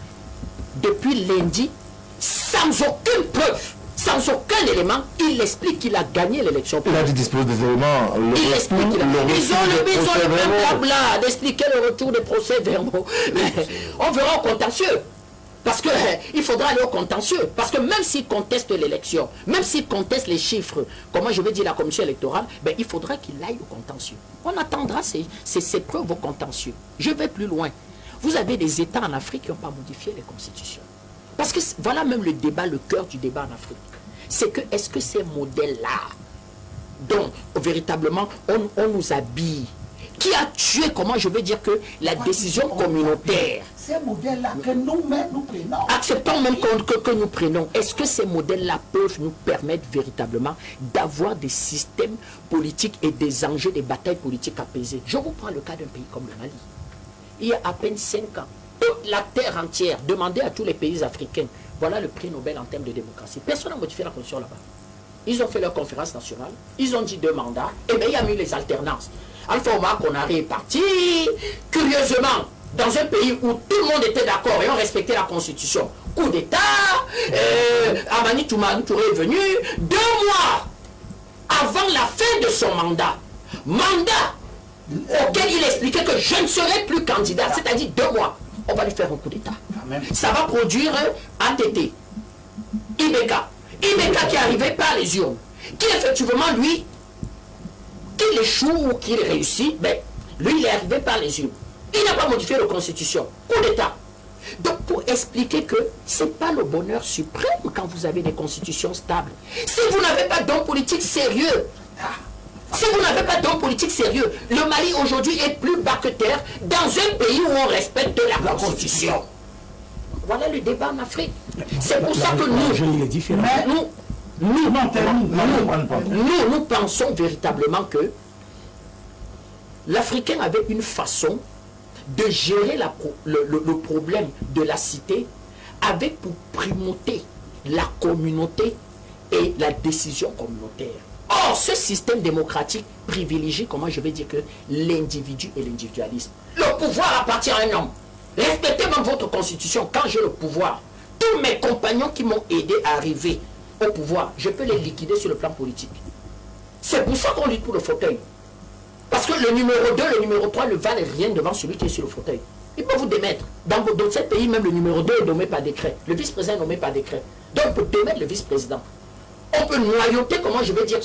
depuis lundi, sans aucune preuve, sans aucun élément, il explique qu'il a gagné l'élection. Il a dit dispose des éléments. Il explique qu'ils ont le même blabla d'expliquer le retour des procès verbaux. On verra au contentieux. Parce qu'il faudra aller au contentieux. Parce que même s'ils contestent l'élection, même s'ils contestent les chiffres, comment je vais dire la commission électorale, ben, il faudra qu'il aille au contentieux. On attendra ces preuves au contentieux. Je vais plus loin. Vous avez des États en Afrique qui n'ont pas modifié les constitutions. Parce que voilà même le débat, le cœur du débat en Afrique. C'est que, est-ce que ces modèles-là, dont véritablement on nous habille, qui a tué, comment je veux dire que la décision communautaire, ces modèles-là que nous-mêmes nous prenons, acceptons même que nous prenons, est-ce que ces modèles-là peuvent nous permettre véritablement d'avoir des systèmes politiques et des enjeux, des batailles politiques apaisées? Je vous prends le cas d'un pays comme le Mali. Il y a à peine 5 ans, toute la terre entière demandait à tous les pays africains, voilà le prix Nobel en termes de démocratie. Personne n'a modifié la constitution là-bas. Ils ont fait leur conférence nationale, ils ont dit 2 mandats, et bien il y a eu les alternances. Alpha Omar Konaré est parti, curieusement, dans un pays où tout le monde était d'accord et on respectait la constitution. Coup d'État, Amani Touré est venu 2 mois avant la fin de son mandat auquel il expliquait que je ne serai plus candidat, c'est-à-dire 2 mois. On va lui faire un coup d'État. Ça va produire ATT, Ibeka qui est arrivé par les urnes, qui effectivement, lui, qu'il échoue ou qu'il réussit, ben, lui, il est arrivé par les urnes. Il n'a pas modifié la constitution. Coup d'État. Donc, pour expliquer que ce n'est pas le bonheur suprême quand vous avez des constitutions stables. Si vous n'avez pas d'homme politique sérieux, le Mali aujourd'hui est plus bas que terre dans un pays où on respecte la constitution. Voilà le débat en Afrique. C'est pour ça que nous pensons véritablement que l'Africain avait une façon de gérer le problème de la cité avec pour primauté la communauté et la décision communautaire. Or, ce système démocratique privilégie, comment je vais dire, que l'individu et l'individualisme. Le pouvoir appartient à un homme. Respectez même votre constitution. Quand j'ai le pouvoir, tous mes compagnons qui m'ont aidé à arriver au pouvoir, je peux les liquider sur le plan politique. C'est pour ça qu'on lutte pour le fauteuil. Parce que le numéro 2, le numéro 3 ne valent rien devant celui qui est sur le fauteuil. Il peut vous démettre. Dans ce pays, même le numéro 2 est nommé par décret. Le vice-président est nommé par décret. Donc on peut démettre le vice-président. On peut noyauter, comment je vais dire,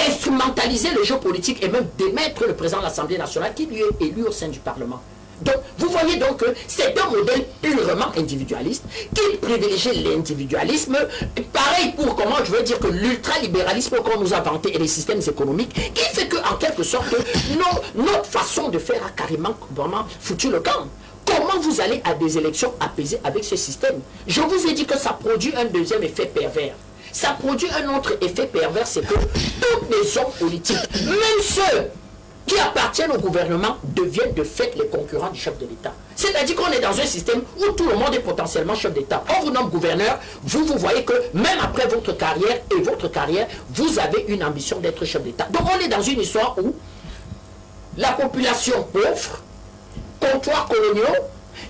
instrumentaliser le jeu politique et même démettre le président de l'Assemblée nationale qui lui est élu au sein du Parlement. Donc, vous voyez donc que c'est un modèle purement individualiste qui privilégie l'individualisme. Pareil pour, comment je veux dire, que l'ultralibéralisme qu'on nous a vanté et les systèmes économiques, qui fait qu'en quelque sorte, notre façon de faire a carrément vraiment foutu le camp. Comment vous allez à des élections apaisées avec ce système? Je vous ai dit que ça produit un deuxième effet pervers. Ça produit un autre effet pervers, c'est que tous les hommes politiques, même ceux qui appartiennent au gouvernement, deviennent de fait les concurrents du chef de l'État. C'est-à-dire qu'on est dans un système où tout le monde est potentiellement chef d'État. On vous nomme gouverneur, vous voyez que même après votre carrière, vous avez une ambition d'être chef d'État. Donc on est dans une histoire où la population pauvre, comptoirs coloniaux,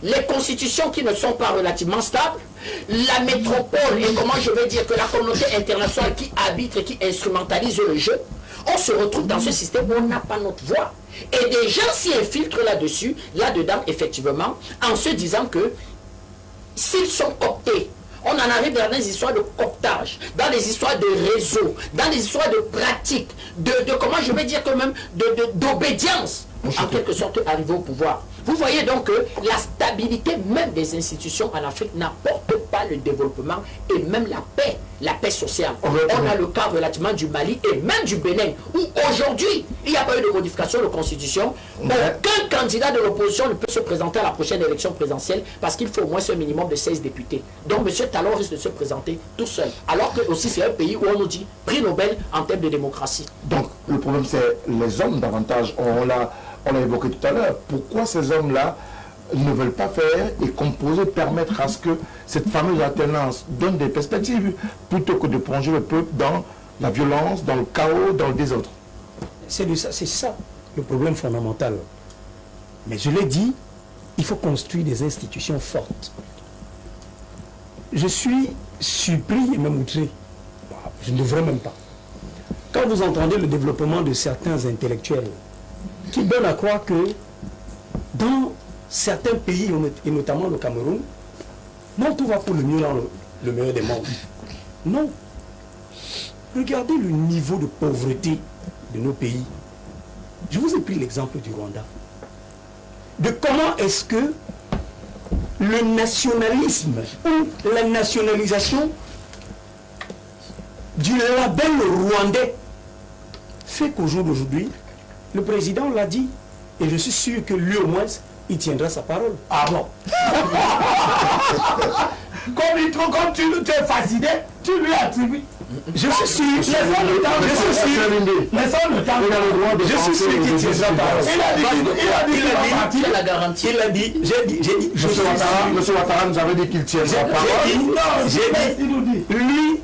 les constitutions qui ne sont pas relativement stables, la métropole et comment je vais dire que la communauté internationale qui arbitre et qui instrumentalise le jeu, on se retrouve dans ce système où on n'a pas notre voix. Et des gens s'y infiltrent là-dessus, là-dedans, effectivement, en se disant que s'ils sont cooptés, on en arrive dans des histoires de cooptage, dans des histoires de réseau, dans des histoires de pratique, de comment je vais dire quand même, d'obédience, en quelque sorte arriver au pouvoir. Vous voyez donc que la stabilité même des institutions en Afrique n'apporte pas le développement et même la paix sociale. On a le cas relativement du Mali et même du Bénin, où aujourd'hui, il n'y a pas eu de modification de constitution. Aucun candidat de l'opposition ne peut se présenter à la prochaine élection présidentielle parce qu'il faut au moins un minimum de 16 députés. Donc M. Talon risque de se présenter tout seul. Alors que aussi c'est un pays où on nous dit prix Nobel en termes de démocratie. Donc le problème c'est les hommes davantage. On l'a évoqué tout à l'heure. Pourquoi ces hommes-là ne veulent pas faire et composer, permettre à ce que cette fameuse alternance donne des perspectives plutôt que de plonger le peuple dans la violence, dans le chaos, dans le désordre? C'est ça le problème fondamental. Mais je l'ai dit, il faut construire des institutions fortes. Je suis surpris et même outré. Je ne devrais même pas. Quand vous entendez le développement de certains intellectuels qui donnent à croire que dans certains pays, et notamment le Cameroun, non, tout va pour le mieux dans le meilleur des mondes. Non. Regardez le niveau de pauvreté de nos pays. Je vous ai pris l'exemple du Rwanda. De comment est-ce que le nationalisme ou la nationalisation du label rwandais fait qu'au jour d'aujourd'hui, le président l'a dit, et je suis sûr que lui au moins, il tiendra sa parole. Ah bon? Comme tu es fasciné, tu lui attribues. Je suis sûr. Laissons le temps. Je suis sûr qu'il tiendra sa parole. Il a la garantie. Il a dit, j'ai dit, Monsieur Ouattara nous avait dit qu'il tiendra sa parole. J'ai dit, lui,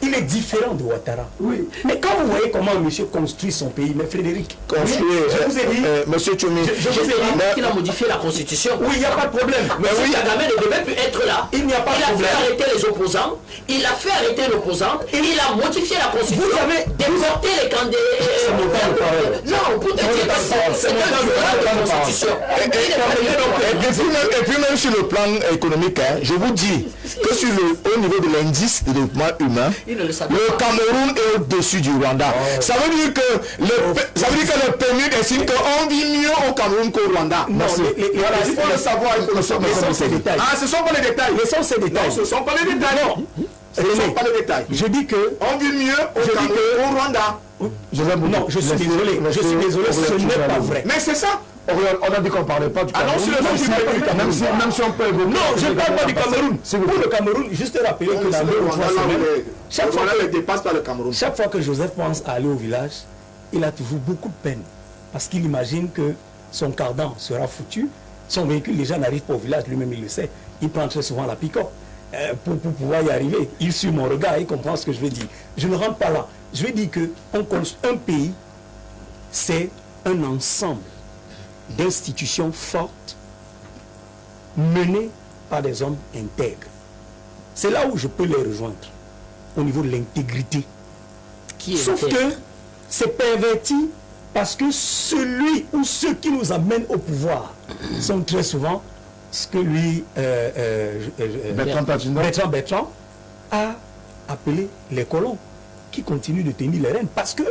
il est différent de Ouattara. Oui. Mais quand vous voyez comment monsieur construit son pays, mais Frédéric, je vous ai dit, Monsieur Tchoumi, Je vous ai dit qu'il a modifié la constitution. oui, il n'y a pas de problème. Mais oui, Kagame ne devait plus être là. Il n'y a pas de Il a problème. fait arrêter les opposants. Il a fait arrêter l'opposant. Et il a modifié la constitution. Vous avez déporté les candidats. C'est mon temps de parole. Non, pour te dire que c'est un violent de la constitution. Et puis même sur le plan économique, hein, je vous dis que au niveau de l'indice de développement humain, Il ne le savait le pas. Cameroun est au-dessus du Rwanda. Ça veut dire que le PNUD estime qu'on vit mieux au Cameroun qu'au Rwanda. Non, Voilà, il faut le savoir, il faut le savoir. laissons ces détails. Ah, ce ne sont pas les détails. Laissons ces détails. Non, ce ne sont pas les détails. Non. Ce ne sont pas les détails. Je dis que, On vit mieux au Cameroun qu'au Rwanda. non, je suis désolé, ce n'est pas vrai. Mais c'est ça. On a dit qu'on ne parlait pas du Cameroun. non, sur le Même fond, si- c'est pas du Cameroun. même si on peut évoquer... Non, je ne parle pas du Cameroun. S'il vous Pour plaît. le Cameroun, juste rappeler que dans 2 ou 3 semaines, ne dépasse pas le Cameroun. chaque fois que Joseph pense à aller au village, il a toujours beaucoup de peine. Parce qu'il imagine que son cardan sera foutu. Son véhicule déjà n'arrive pas au village, lui-même il le sait. Il prend très souvent la pick-up pour pouvoir y arriver. Il suit mon regard, il comprend ce que je veux dire. Je ne rentre pas là. Je veux dire qu'un pays, c'est un ensemble d'institutions fortes menées par des hommes intègres. C'est là où je peux les rejoindre, au niveau de l'intégrité. Sauf que c'est perverti parce que celui ou ceux qui nous amènent au pouvoir sont très souvent ce que lui, Bertrand a appelé les colons, qui continuent de tenir les rênes. Parce que,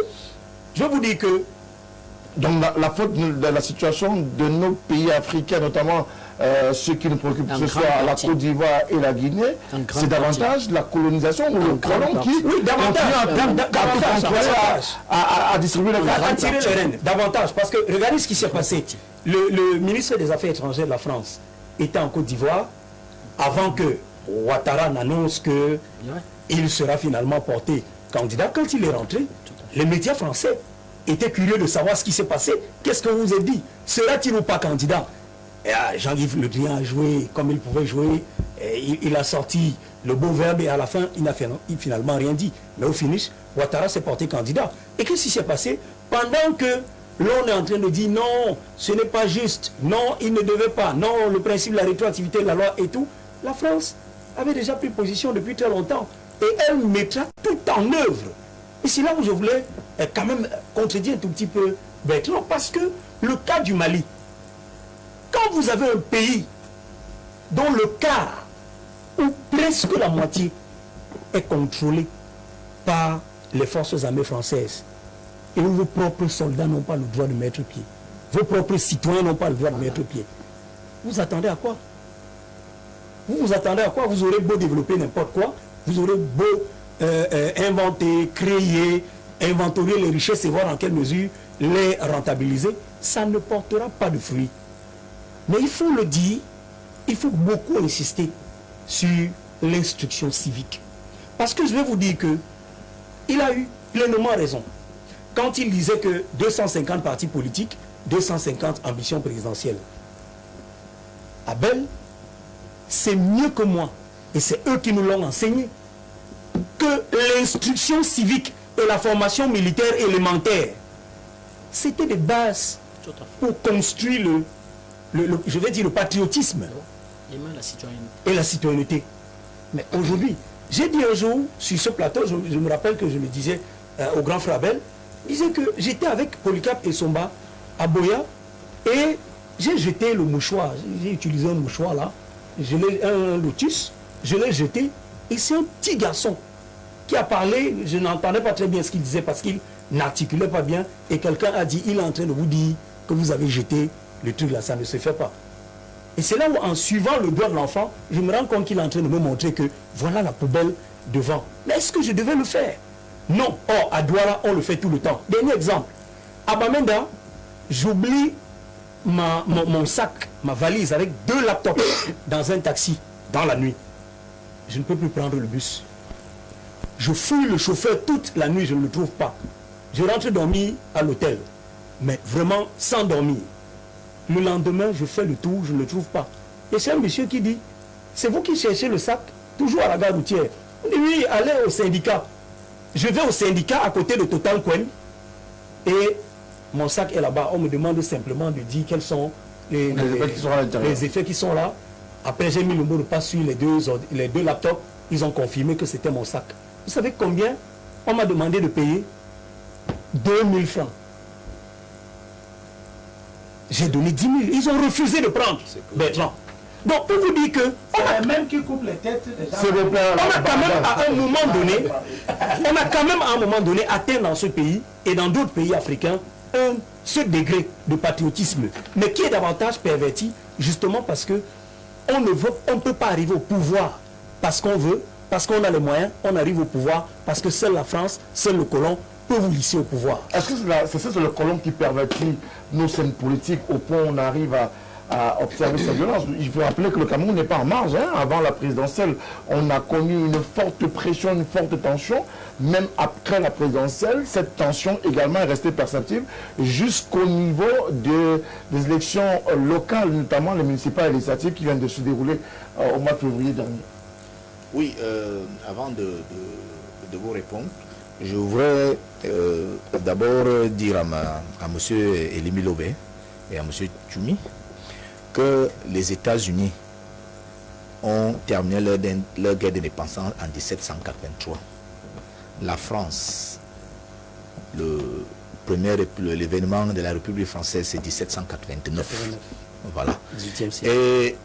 je vais vous dire que Donc la faute de la situation de nos pays africains, notamment ceux qui nous préoccupent, que ce soit la Côte d'Ivoire et la Guinée, c'est davantage la colonisation ou le colon qui à distribuer les à tirer les rênes, davantage. Parce que regardez ce qui s'est passé. Le ministre des Affaires étrangères de la France était en Côte d'Ivoire avant que Ouattara n'annonce qu'il sera finalement porté candidat. Quand il est rentré, les médias français étaient curieux de savoir ce qui s'est passé. Qu'est-ce que vous avez dit? Sera-t-il ou pas candidat? Jean-Yves Le Drian a joué comme il pouvait jouer. Il a sorti le beau verbe et à la fin, il n'a finalement rien dit. Mais au finish, Ouattara s'est porté candidat. Et qu'est-ce qui s'est passé? Pendant que l'on est en train de dire non, ce n'est pas juste, non, il ne devait pas, non, le principe de la rétroactivité de la loi et tout, la France avait déjà pris position depuis très longtemps. Et elle mettra tout en œuvre. Et c'est là où je voulais quand même contredire un tout petit peu Bertrand, parce que le cas du Mali, quand vous avez un pays dont le quart ou presque la moitié est contrôlé par les forces armées françaises et où vos propres soldats n'ont pas le droit de mettre pied, vos propres citoyens n'ont pas le droit de mettre pied. Vous attendez à quoi? Vous attendez à quoi? Vous aurez beau développer n'importe quoi, vous aurez beau inventer, créer, inventorier les richesses et voir en quelle mesure les rentabiliser, ça ne portera pas de fruits. Mais il faut le dire, il faut beaucoup insister sur l'instruction civique. Parce que je vais vous dire que il a eu pleinement raison quand il disait que 250 partis politiques, 250 ambitions présidentielles. Abel, c'est mieux que moi, et c'est eux qui nous l'ont enseigné, que l'instruction civique et la formation militaire élémentaire, c'était des bases pour construire je vais dire le patriotisme et la citoyenneté. Mais aujourd'hui, j'ai dit un jour sur ce plateau, je me rappelle que je me disais au grand frère Abel, je disais que j'étais avec Polycarpe et Somba à Boya et j'ai jeté le mouchoir, j'ai utilisé un mouchoir là, un lotus, je l'ai jeté et c'est un petit garçon qui a parlé, je n'entendais pas très bien ce qu'il disait parce qu'il n'articulait pas bien et quelqu'un a dit, il est en train de vous dire que vous avez jeté le truc là, ça ne se fait pas. Et c'est là où en suivant le doigt de l'enfant, je me rends compte qu'il est en train de me montrer que voilà la poubelle devant. Mais est-ce que je devais le faire? Non. Or, à Douala, on le fait tout le temps. Dernier exemple. À Bamenda, j'oublie mon sac, ma valise avec 2 laptops dans un taxi dans la nuit. Je ne peux plus prendre le bus. Je fouille le chauffeur toute la nuit, je ne le trouve pas. Je rentre dormir à l'hôtel, mais vraiment sans dormir. Le lendemain, je fais le tour, je ne le trouve pas. Et c'est un monsieur qui dit, c'est vous qui cherchez le sac, toujours à la gare routière. Oui, allez au syndicat. Je vais au syndicat à côté de Total Coin et mon sac est là-bas. On me demande simplement de dire quels sont les effets qui sont là. Après, j'ai mis le mot de passe sur les deux laptops. Ils ont confirmé que c'était mon sac. Vous savez combien? On m'a demandé de payer 2000 francs. J'ai donné 10 000. Ils ont refusé de prendre. Bertrand. Donc, pour vous dire que... même qui coupe les têtes des gens. On a quand même à un moment donné atteint dans ce pays et dans d'autres pays africains ce degré de patriotisme, mais qui est davantage perverti, justement parce que on ne peut pas arriver au pouvoir parce qu'on veut, parce qu'on a les moyens, on arrive au pouvoir parce que seule la France, seul le colon peut vous lisser au pouvoir. Est-ce que c'est le colon qui pervertit nos scènes politiques au point où on arrive à observer cette violence? Il faut rappeler que le Cameroun n'est pas en marge. Avant la présidentielle, on a connu une forte pression, une forte tension. Même après la présidentielle, cette tension également est restée perceptible jusqu'au niveau des élections locales, notamment les municipales et législatives qui viennent de se dérouler au mois de février dernier. Oui, avant de vous répondre, je voudrais d'abord dire à M. Elimi Lobé et à M. Tchoumi que les États-Unis ont terminé leur guerre d'indépendance en 1783. La France, l'événement de la République française, c'est 1789. Voilà. 18e siècle. Et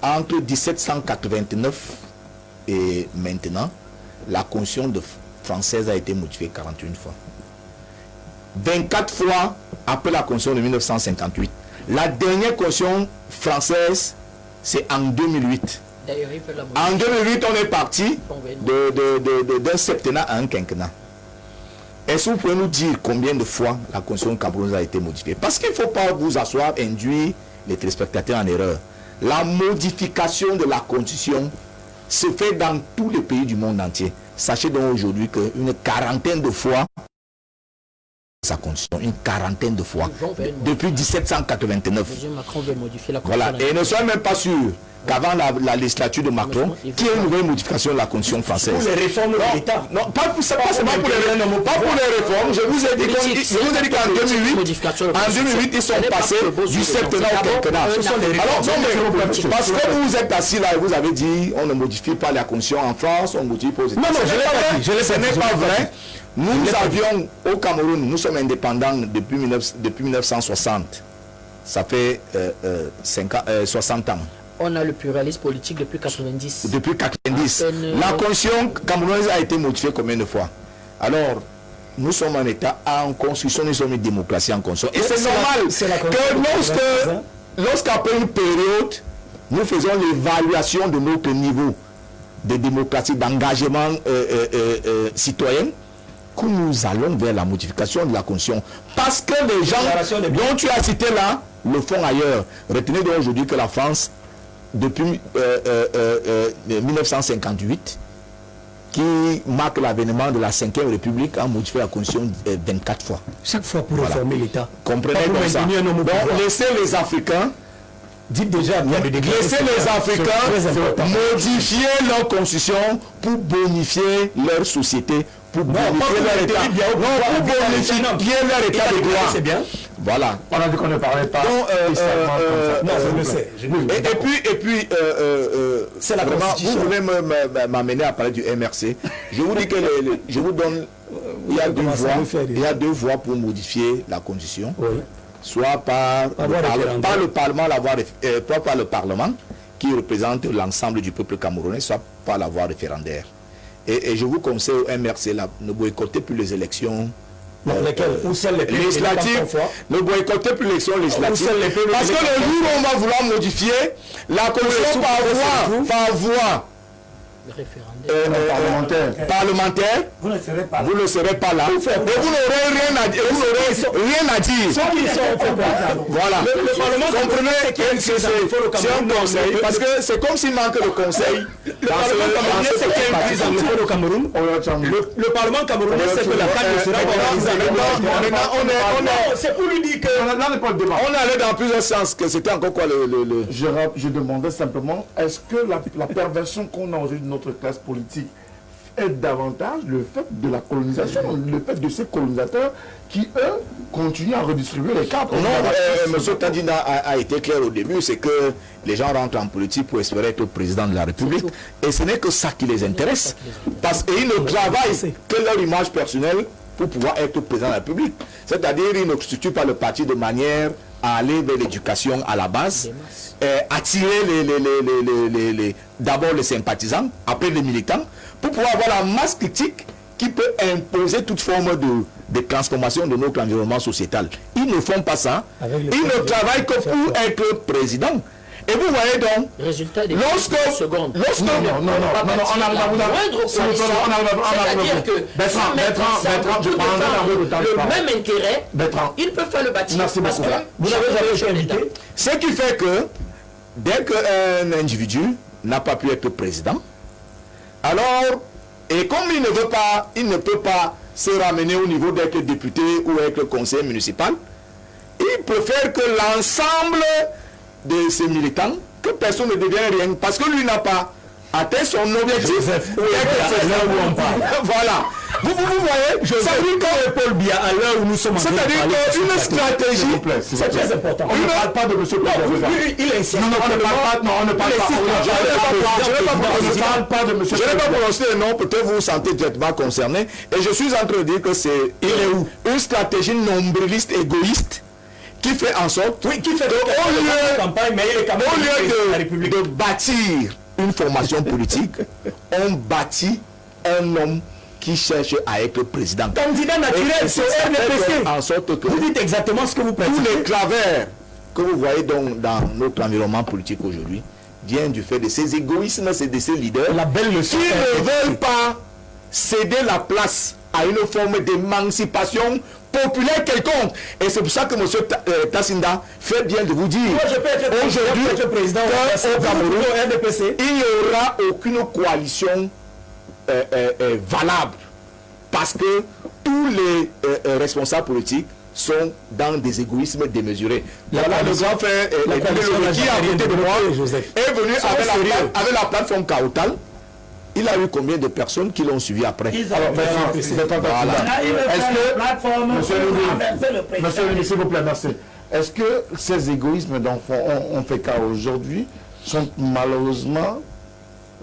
entre 1789 et maintenant, la Constitution française a été modifiée 41 fois. 24 fois après la Constitution de 1958. La dernière Constitution française, c'est en 2008. En 2008, on est parti d'un septennat à un quinquennat. Est-ce que vous pouvez nous dire combien de fois la Constitution camerounaise a été modifiée? Parce qu'il ne faut pas vous asseoir, induire les téléspectateurs en erreur. La modification de la Constitution se fait dans tous les pays du monde entier. Sachez donc aujourd'hui qu'une quarantaine de fois, sa constitution, une quarantaine de fois, depuis 1789. Voilà, et ne soyez même pas sûr qu'avant la législature de Macron, qu'il y ait une nouvelle modification de la constitution française. Pour les réformes de l'État. Non, pas pour les réformes. Je vous ai dit qu'en 2008, ils sont passés du septennat au quinquennat. Parce que vous vous êtes assis là et vous avez dit on ne modifie pas la constitution en France, on modifie pas aux États-Unis. Non, ce n'est pas vrai. Nous avions au Cameroun, nous sommes indépendants depuis 1960. Ça fait 60 ans. On a le pluralisme politique depuis 90. Depuis 90. La constitution camerounaise a été modifiée combien de fois? Alors, nous sommes un État en construction, nous sommes une démocratie en construction. Et c'est normal que lorsqu'après une période, nous faisons l'évaluation de notre niveau de démocratie, d'engagement citoyen, que nous allons vers la modification de la Constitution. Parce que les gens dont tu as cité là le font ailleurs. Retenez donc aujourd'hui que la France, depuis 1958, qui marque l'avènement de la 5e République, a modifié la Constitution 24 fois. Chaque fois pour réformer l'État. Comprenez donc ça. Donc laissez les Africains, dites déjà, laissez les Africains modifier leur Constitution pour bonifier leur société, pour bonifier leur État. Pour bonifier leur État de droit. C'est bien. Voilà. On a dit qu'on ne parlait pas. Non, je le sais. Et puis, c'est la Constitution. Vous voulez m'amener à parler du MRC. Je vous dis que je vous donne. Il y a deux voies pour modifier la Constitution. Oui. Soit par le Parlement qui représente l'ensemble du peuple camerounais, soit par la voie référendaire. Et je vous conseille au MRC ne boycottez plus les élections législatives, ne boycottez plus les élections législatives. Parce que le jour où on va vouloir modifier la Constitution par voie parlementaire, vous ne serez pas là. Et vous n'aurez rien à dire. Voilà. Le Parlement, comprenez que c'est un conseil, parce que c'est comme s'il manque de conseil. Le Parlement camerounais, c'est qu'un président au Cameroun. Le Parlement camerounais, c'est que la CAN sera organisée. C'est pour lui dire que on est allé dans plusieurs sens. Que c'était encore quoi le. Je demandais simplement, est-ce que la perversion qu'on a aujourd'hui de notre classe politique est davantage le fait de la colonisation, le fait de ces colonisateurs qui, eux, continuent à redistribuer les cartes. Non, M. Tandina a été clair au début, c'est que les gens rentrent en politique pour espérer être président de la République, et ce n'est que ça qui les intéresse, parce qu'ils ne travaillent que leur image personnelle pour pouvoir être président de la République. C'est-à-dire, ils ne constituent pas le parti de manière à aller vers l'éducation à la base, attirer d'abord les sympathisants, après les militants, pour pouvoir avoir la masse critique qui peut imposer toute forme de transformation de notre environnement sociétal. Ils ne font pas ça. Ils ne travaillent que pour être président. Et vous voyez donc, résultat des lorsque on le même intérêt, ils peuvent faire le bâtiment. Merci beaucoup. Vous avez jamais invité. Ce qui fait que, dès qu'un individu n'a pas pu être président, alors, et comme il ne peut pas se ramener au niveau d'être député ou être conseiller municipal, il préfère que l'ensemble de ces militants, que personne ne devienne rien, parce que lui n'a pas atteint son objectif. Voilà. Vous voyez, ça veut dire que Paul Biya, à l'heure où nous sommes en train de parler, c'est-à-dire qu'une stratégie, c'est très important. On ne parle pas de M. Il insiste. Non, on ne parle pas de M. Je n'ai pas prononcé le nom, peut-être vous vous sentez directement concerné, et je suis en train de dire que c'est une stratégie nombriliste, égoïste, qui fait en sorte, au lieu de bâtir une formation politique, on bâtit un homme qui cherche à être président. Candidat naturel, c'est RDPC. En sorte que vous dites exactement ce que vous pratiquez. Tous les travers que vous voyez donc dans notre environnement politique aujourd'hui viennent du fait de ces égoïsmes, de ces leaders qui ne veulent pas céder la place à une forme d'émancipation populaire quelconque. Et c'est pour ça que M. Tassinda fait bien de vous dire aujourd'hui président au Cameroun, il n'y aura aucune coalition valable, parce que tous les responsables politiques sont dans des égoïsmes démesurés. Voilà, le grand frère qui à côté de moi est venu avec la plateforme Kaotal. Il a eu combien de personnes qui l'ont suivi après? Alors, monsieur le ministre, s'il vous plaît, merci. Est-ce que ces égoïsmes dont on fait cas aujourd'hui sont malheureusement,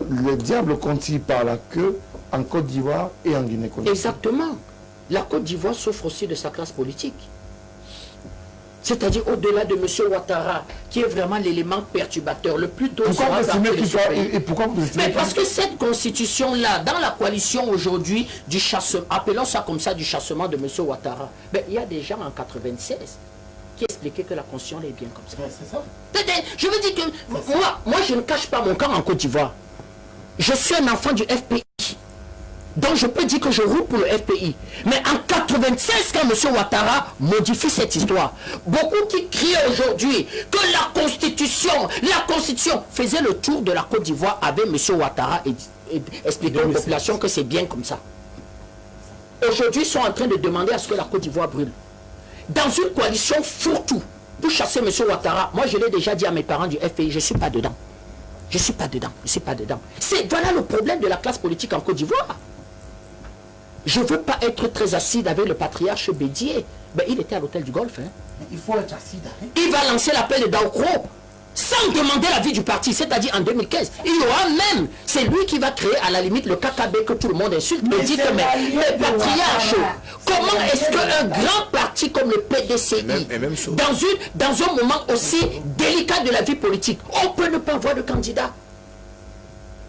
le diable continue par la queue en Côte d'Ivoire et en Guinée-Conakry? Exactement. La Côte d'Ivoire souffre aussi de sa classe politique. C'est-à-dire au-delà de M. Ouattara, qui est vraiment l'élément perturbateur, le plus tôt pourquoi sera vous estimez parti de qu'il ce soit... pays. Et pourquoi vous estimez Mais parce que cette constitution-là, dans la coalition aujourd'hui du chassement, appelons ça comme ça, du chassement de M. Ouattara, ben, il y a des gens en 96 qui expliquaient que la constitution est bien comme ça. C'est ça. Je veux dire que moi, je ne cache pas mon camp en Côte d'Ivoire. Je suis un enfant du FPI. Donc je peux dire que je roule pour le FPI. Mais en 96, quand M. Ouattara modifie cette histoire, beaucoup qui crient aujourd'hui que la Constitution faisait le tour de la Côte d'Ivoire avec M. Ouattara et expliquant aux populations que c'est bien comme ça. Aujourd'hui, ils sont en train de demander à ce que la Côte d'Ivoire brûle. Dans une coalition fourre-tout pour chasser M. Ouattara, moi je l'ai déjà dit à mes parents du FPI, je ne suis pas dedans. Je ne suis pas dedans, je ne suis pas dedans. Voilà le problème de la classe politique en Côte d'Ivoire. Je ne veux pas être très acide avec le patriarche Bédier. Ben, il était à l'hôtel du Golfe. Hein. Il faut être acide avec. Il va lancer l'appel de Daokro sans demander l'avis du parti, c'est-à-dire en 2015. Il y aura même, c'est lui qui va créer à la limite le KKB que tout le monde insulte. Mais dit que le patriarche, comment est-ce qu'un grand parti comme le PDCI, dans un moment aussi délicat de la vie politique, on peut ne pas avoir de candidat?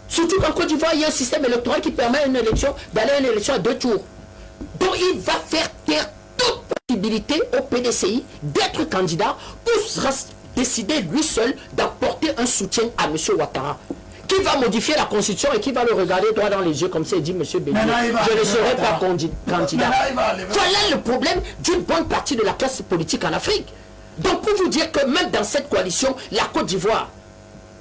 Surtout qu'en Côte d'Ivoire, il y a un système électoral qui permet à une élection d'aller à une élection à 2 tours. Donc il va faire taire toute possibilité au PDCI d'être candidat pour décider lui seul d'apporter un soutien à M. Ouattara, qui va modifier la constitution et qui va le regarder droit dans les yeux comme ça et dit M. Bédier, je ne serai pas candidat. Voilà le problème d'une bonne partie de la classe politique en Afrique. Donc pour vous dire que même dans cette coalition, la Côte d'Ivoire,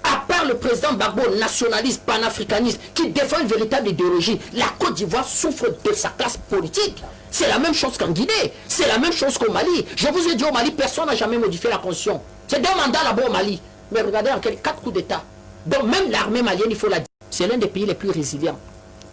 à part le président Gbagbo, nationaliste, panafricaniste, qui défend une véritable idéologie, la Côte d'Ivoire souffre de sa classe politique. C'est la même chose qu'en Guinée, c'est la même chose qu'au Mali. Je vous ai dit, au Mali, personne n'a jamais modifié la constitution. C'est 2 mandats là-bas au Mali. Mais regardez, en 4 coups d'État. Donc même l'armée malienne, il faut la dire, c'est l'un des pays les plus résilients.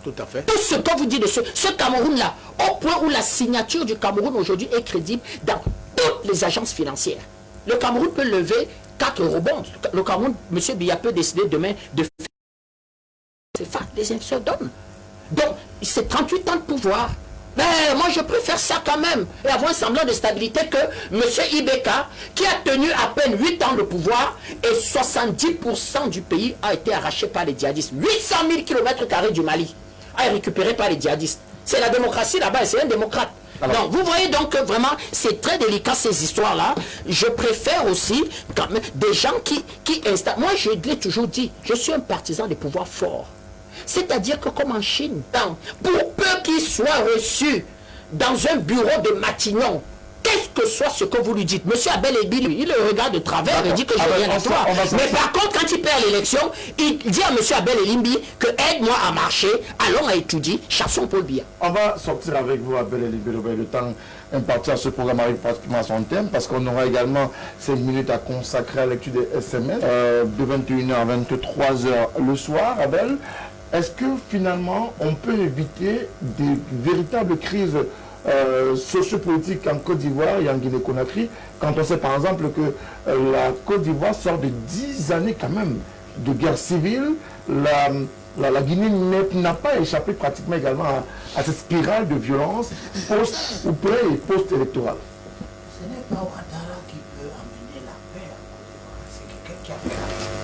Tout à fait. Tout ce qu'on vous dit de ce Cameroun-là, au point où la signature du Cameroun aujourd'hui est crédible dans toutes les agences financières. Le Cameroun peut lever 4 eurobonds. Le Cameroun, M. Biya peut décider demain de faire. C'est ça, les investisseurs donnent. Donc, c'est 38 ans de pouvoir. Mais moi, je préfère ça quand même. Et avoir un semblant de stabilité que M. Ibeka, qui a tenu à peine 8 ans de pouvoir, et 70% du pays a été arraché par les djihadistes. 800 000 km² du Mali a été récupéré par les djihadistes. C'est la démocratie là-bas, c'est un démocrate. Donc, vous voyez donc que vraiment, c'est très délicat ces histoires-là. Je préfère aussi quand même des gens qui installent. Moi, je l'ai toujours dit, je suis un partisan des pouvoirs forts. C'est-à-dire que comme en Chine, pour peu qu'ils soient reçus dans un bureau de Matignon, qu'est-ce que soit ce que vous lui dites, monsieur Abel Ebi, il le regarde de travers et dit que je viens de toi. Mais par contre, quand il perd l'élection, il dit à monsieur Abel Elimbi que aide-moi à marcher, allons à étudier, chassons Paul Biya. On va sortir avec vous, Abel Elimbi, le temps imparti à ce programme arrive pratiquement à son thème, parce qu'on aura également 5 minutes à consacrer à la lecture des SMS, de 21h à 23h le soir, Abel. Est-ce que finalement, on peut éviter des véritables crises sociopolitiques en Côte d'Ivoire et en Guinée-Conakry, quand on sait par exemple que la Côte d'Ivoire sort de 10 années quand même de guerre civile, la Guinée n'a pas échappé pratiquement également à cette spirale de violence post- ou pré- et post-électorale. Ce n'est pas Ouattara qui peut amener la paix en Côte d'Ivoire, c'est quelqu'un qui a fait la guerre.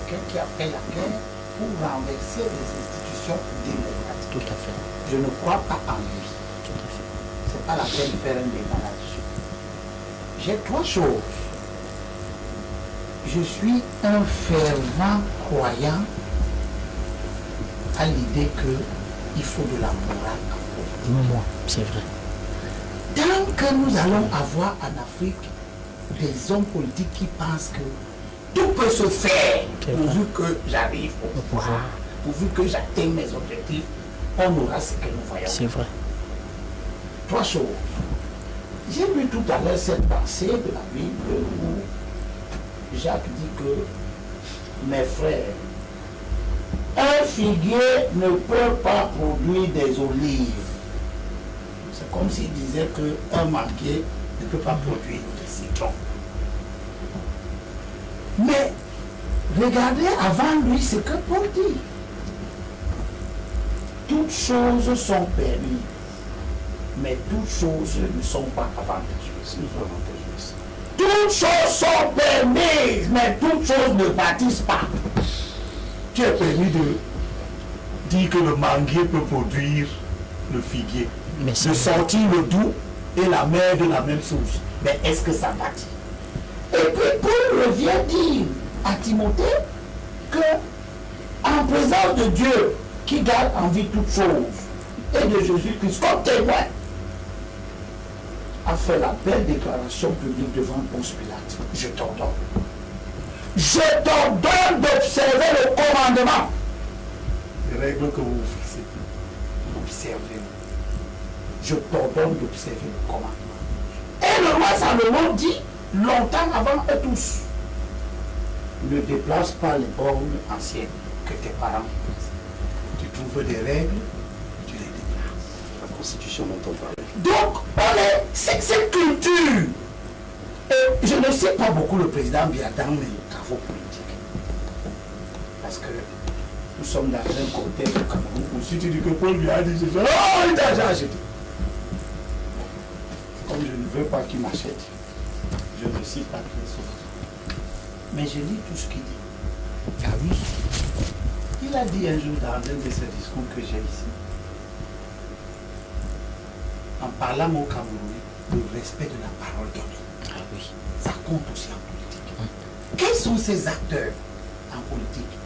Quelqu'un qui a fait la guerre pour renverser les institutions démocratiques. Tout à fait. Je ne crois pas en lui. Ce n'est pas la peine de faire un débat là-dessus. J'ai 3 choses. Je suis un fervent croyant à l'idée qu'il faut de la morale en politique. Moi, c'est vrai. Tant que nous allons avoir en Afrique des hommes politiques qui pensent que tout peut se faire pourvu que j'arrive au pouvoir, pourvu que j'atteigne mes objectifs, on aura ce que nous voyons. C'est vrai. 3 choses. J'ai lu tout à l'heure cette pensée de la Bible où Jacques dit que mes frères, un figuier ne peut pas produire des olives. C'est comme s'il disait qu'un manguier ne peut pas produire des citrons. Mais regardez avant lui ce que Paul dit. Toutes choses sont permises Mais toutes choses ne sont pas avantageuses. Toutes choses sont permises, mais toutes choses ne bâtissent pas. Tu es permis de dire que le manguier peut produire le figuier. Mais ça, De sortir le doux et la mer de la même source. Mais est-ce que ça bâtit? Et puis Paul revient dire à Timothée que en présence de Dieu qui garde en vie toutes choses et de Jésus-Christ comme témoin, a fait la belle déclaration publique devant Ponce Pilate. Je t'ordonne. Je t'ordonne d'observer le commandement. Les règles que vous fixez. Observez. Je t'ordonne d'observer le commandement. Et le roi Salomon dit, longtemps avant eux tous, ne déplace pas les bornes anciennes que tes parents déplacent. Tu trouves des règles, tu les déplaces. La Constitution dont on parlait. Donc, c'est cette culture. Et je ne sais pas beaucoup le président Biya dans mes travaux politiques. Parce que nous sommes dans un contexte au Cameroun où si tu dis que Paul Biya a dit c'est ça, oh, il t'a déjà acheté. Comme je ne veux pas qu'il m'achète, je ne cite pas très souvent. Mais je lis tout ce qu'il dit. Ah oui. Il a dit un jour dans un de ses discours que j'ai ici, en parlant au Cameroun, le respect de la parole donnée. ah oui. Ça compte aussi en politique. Quels sont ces acteurs en politique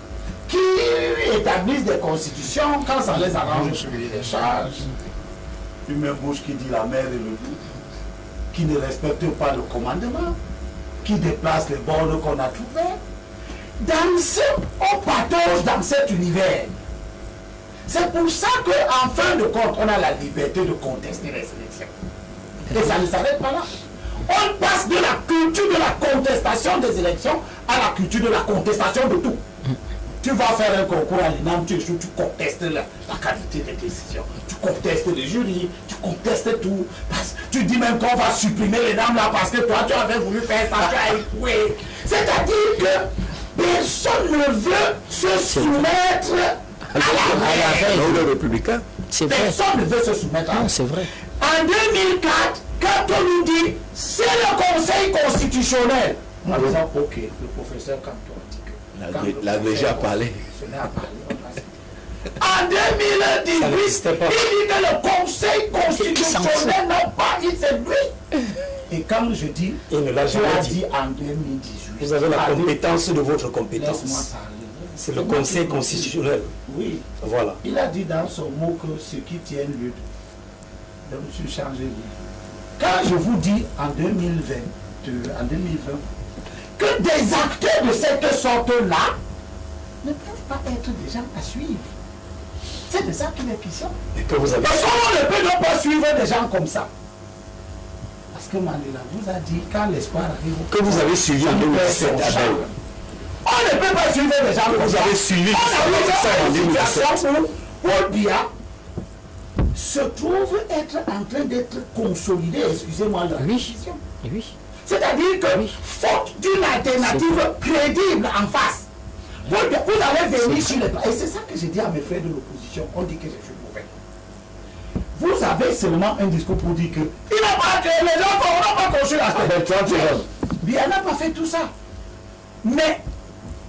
qui établissent des constitutions quand ça les arrange sur les charges? Une même bouche qui dit la mer et le loup, qui ne respecte pas le commandement, qui déplace les bornes qu'on a trouvées. On patauge dans cet univers. C'est pour ça qu'en fin de compte, on a la liberté de contester les élections. Et ça ne s'arrête pas là. On passe de la culture de la contestation des élections à la culture de la contestation de tout. Tu vas faire un concours à l'INAM, tu échoues, tu contestes la qualité des décisions, tu contestes les jurys, tu contestes tout. Tu dis même qu'on va supprimer les dames là parce que toi tu avais voulu faire ça, tu as échoué. C'est-à-dire que personne ne veut se soumettre à la règle. républicain. C'est vrai. Personne ne veut se soumettre à la Non, règle. c'est vrai. En 2004, quand on nous dit c'est le Conseil constitutionnel, nous disons ok, le professeur Canton dit que L'AVG a parlé. En 2018, il dit que le Conseil constitutionnel n'a pas dit c'est lui. Et quand je dis, Il ne l'a tu jamais as dit. dit en 2018. Vous avez la Allez, compétence de votre laisse-moi compétence. parler. C'est le Conseil constitutionnel. Oui. Voilà. Il a dit dans son mot que ce qui tient lieu de M. Changé. Quand je vous dis en 2020, que des acteurs de cette sorte-là ne peuvent pas être des gens à suivre. C'est de ça qu'il est question. Et que vous avez. Parce qu'on ne peut donc pas suivre des gens comme ça. Parce que Mandela vous a dit quand l'espoir arrive. Que vous avez suivi en 2017 à Bel. On ne peut pas suivre des gens comme Vous ça. avez suivi On a vu ça en ça 2017. où Paul Biya se trouve être en train d'être consolidé, excusez-moi la précision. Oui. C'est-à-dire que, faute d'une alternative crédible en face, vous allez venir sur le plan. Et c'est ça que j'ai dit à mes frères de l'opposition. On dit que je suis mauvais. Vous avez seulement un discours pour dire que il n'a pas créé les gens qu'on n'a pas construit la stade. Bien, n'a pas fait tout ça. Mais,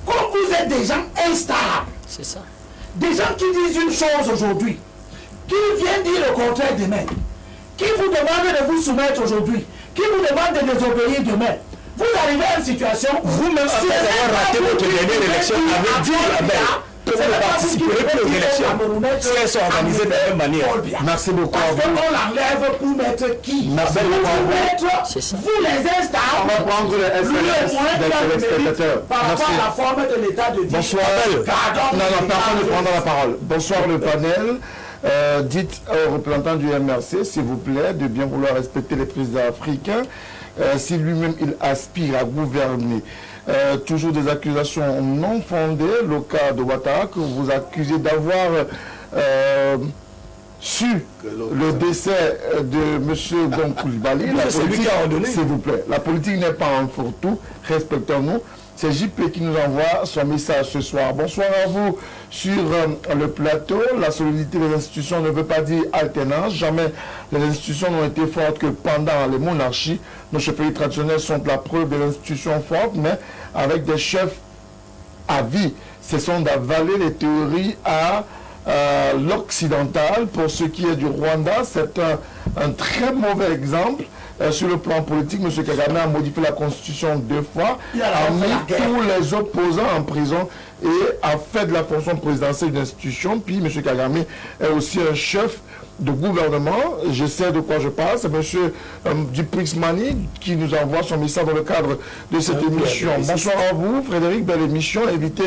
comme vous êtes des gens instables, C'est ça. des gens qui disent une chose aujourd'hui, qui viennent dire le contraire demain, qui vous demandent de vous soumettre aujourd'hui, qui vous demandent de désobéir demain, vous arrivez à une situation où Vous-même, après avoir raté votre dernière élection, avez dit à Bel que vous ne participerez plus aux élections si elles sont organisées de la même manière. Merci beaucoup à Parce vous. qu'on l'enlève pour mettre qui? Merci Pour beaucoup à vous. mettre C'est ça. vous les instables. On va prendre le SMS des téléspectateurs. Par rapport Merci. à la forme de l'état de Dieu. Bonsoir. Pardon, Non, personne ne prendra la parole. Bonsoir le panel. Dites aux représentants du MRC, s'il vous plaît, de bien vouloir respecter les présidents africains. Si lui-même il aspire à gouverner. Toujours des accusations non fondées. Le cas de Ouattara, que vous accusez d'avoir su le décès de M. Gon Coulibaly. C'est lui qui a ordonné. S'il vous plaît, la politique n'est pas un fourre-tout. Respectons-nous. C'est JP qui nous envoie son message ce soir. Bonsoir à vous sur le plateau. La solidité des institutions ne veut pas dire alternance. Jamais les institutions n'ont été fortes que pendant les monarchies. Nos chefferies traditionnelles sont la preuve des institutions fortes, mais avec des chefs à vie. Ce sont d'avaler les théories à l'occidental. Pour ce qui est du Rwanda, c'est un très mauvais exemple. Sur le plan politique, M. Kagame a modifié la constitution 2 fois, a mis tous les opposants en prison et a fait de la fonction présidentielle une institution. Puis M. Kagame est aussi un chef de gouvernement. Je sais de quoi je parle. C'est M. Dupuis-Mani qui nous envoie son message dans le cadre de cette émission. Bonsoir à vous, Frédéric. Belle émission. Invité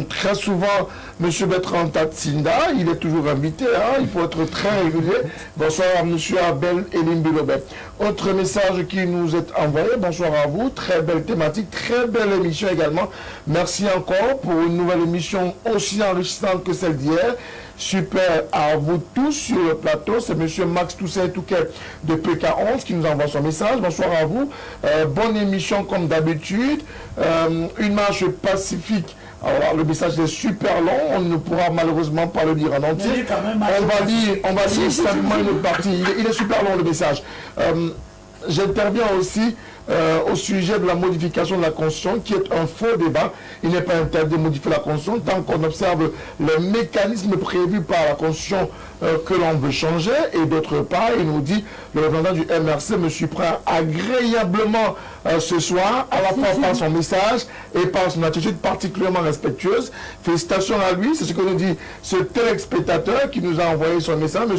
très souvent M. Bertrand Tatsinda. Il est toujours invité. Hein? Il faut être très régulier. Bonsoir à M. Abel Elimbilobet. Autre message qui nous est envoyé. Bonsoir à vous. Très belle thématique. Très belle émission également. Merci encore pour une nouvelle émission aussi enrichissante que celle d'hier. Super à vous tous sur le plateau. C'est M. Max Toussaint-Touquet de PK11 qui nous envoie son message. Bonsoir à vous. Bonne émission comme d'habitude. Une marche pacifique. Alors, le message est super long. On ne pourra malheureusement pas le lire en entier. On va lire simplement une partie. Il est super long le message. J'interviens aussi au sujet de la modification de la Constitution, qui est un faux débat. Il n'est pas interdit de modifier la Constitution tant qu'on observe les mécanismes prévus par la Constitution que l'on veut changer. Et d'autre part, il nous dit, le représentant du MRC, me surprend agréablement ce soir, à la fois par son message et par son attitude particulièrement respectueuse. Félicitations à lui, c'est ce que nous dit ce téléspectateur qui nous a envoyé son message, M.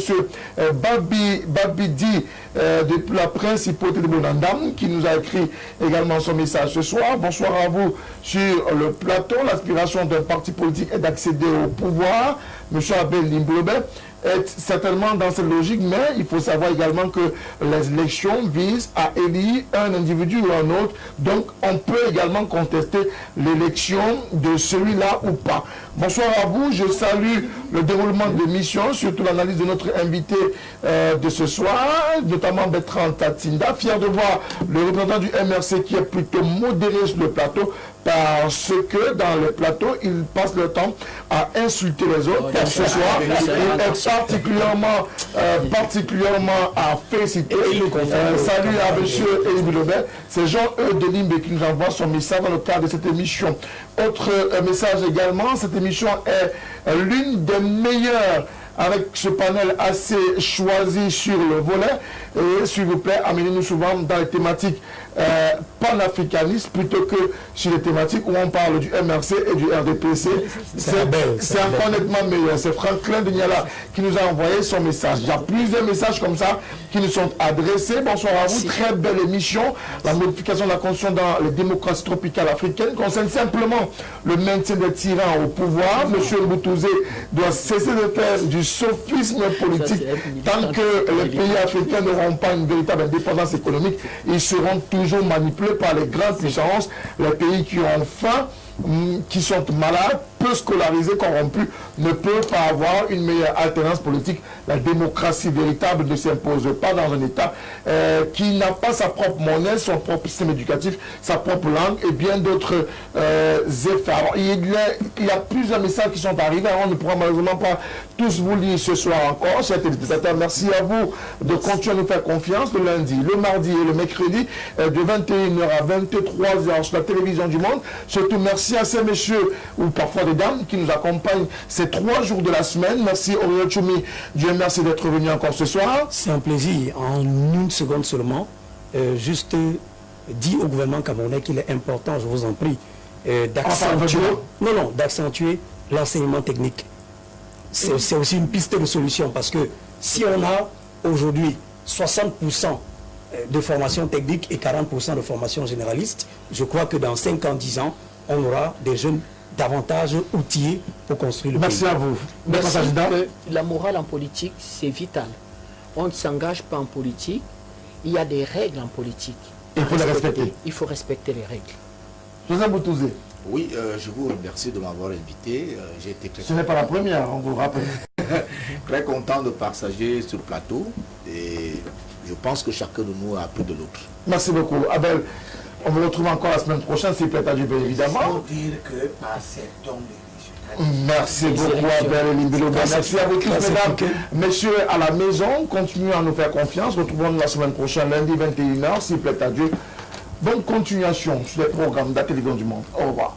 Babidi de la principauté de Bonandam, qui nous a écrit également son message ce soir. Bonsoir à vous sur le plateau. L'aspiration d'un parti politique est d'accéder au pouvoir. M. Abel Limblobet est certainement dans cette logique, mais il faut savoir également que les élections visent à élire un individu ou un autre. Donc, on peut également contester l'élection de celui-là ou pas. Bonsoir à vous. Je salue le déroulement de l'émission, surtout l'analyse de notre invité de ce soir, notamment Bertrand Tatsinda. Fier de voir le représentant du MRC qui est plutôt modéré sur le plateau, parce que dans le plateau, ils passent leur temps à insulter les autres. Et ce soir, il est particulièrement à féliciter. Salut à M. Élie Lobet. C'est Jean-Eudes Delimbe qui nous envoie son message dans le cadre de cette émission. Autre message également, cette émission est l'une des meilleures avec ce panel assez choisi sur le volet. Et s'il vous plaît, amenez-nous souvent dans les thématiques panafricanistes plutôt que sur les thématiques où on parle du MRC et du RDPC. C'est encore nettement meilleur. C'est Franklin Dignala qui nous a envoyé son message. Il y a plusieurs messages comme ça qui nous sont adressés. Bonsoir à vous. Très belle émission. La modification de la Constitution dans les démocraties tropicales africaines concerne simplement le maintien des tyrans au pouvoir. Monsieur Mboutouzé doit cesser de faire du sophisme politique. Tant que les pays africains n'auront pas une véritable indépendance économique, ils seront toujours manipulés par les grandes puissances, les pays qui ont faim, qui sont malades, peu scolarisés, corrompus, ne peuvent pas avoir une meilleure alternance politique. La démocratie véritable ne s'impose pas dans un État qui n'a pas sa propre monnaie, son propre système éducatif, sa propre langue et bien d'autres effets. Alors, il y a plusieurs messages qui sont arrivés. Alors, on ne pourra malheureusement pas tous vous lire ce soir encore. Chers téléspectateurs, merci à vous de continuer à nous faire confiance le lundi, le mardi et le mercredi de 21h à 23h sur la télévision du Monde. Surtout, merci à ces messieurs ou parfois des dames qui nous accompagnent ces 3 jours de la semaine. Merci Aurélien Choumi du MRC d'être venu encore ce soir. C'est un plaisir. En une seconde seulement, juste dit au gouvernement camerounais qu'il est important, je vous en prie, d'accentuer l'enseignement technique. C'est aussi une piste de solution parce que si on a aujourd'hui 60% de formation technique et 40% de formation généraliste, je crois que dans 5 ans, 10 ans, on aura des jeunes davantage outillés pour construire le pays. Merci à vous. Merci. La morale en politique, c'est vital. On ne s'engage pas en politique. Il y a des règles en politique. Il faut les respecter. Il faut respecter les règles. Joseph Mboutouzé. Oui, je vous remercie de m'avoir invité. J'ai été très Ce n'est pas la première, on vous le rappelle. très content de partager ce plateau et je pense que chacun de nous a appris de l'autre. Merci beaucoup. Abel, On vous retrouve encore la semaine prochaine, s'il plaît à Dieu, bien évidemment. Il faut dire que acceptons les résultats. Merci beaucoup à Belle Bilo. Merci à vous tous, mesdames, messieurs à la maison. Continuez à nous faire confiance. Retrouvons-nous la semaine prochaine, lundi 21h, s'il plaît à Dieu. Bonne continuation sur les programmes de la télévision du monde. Au revoir.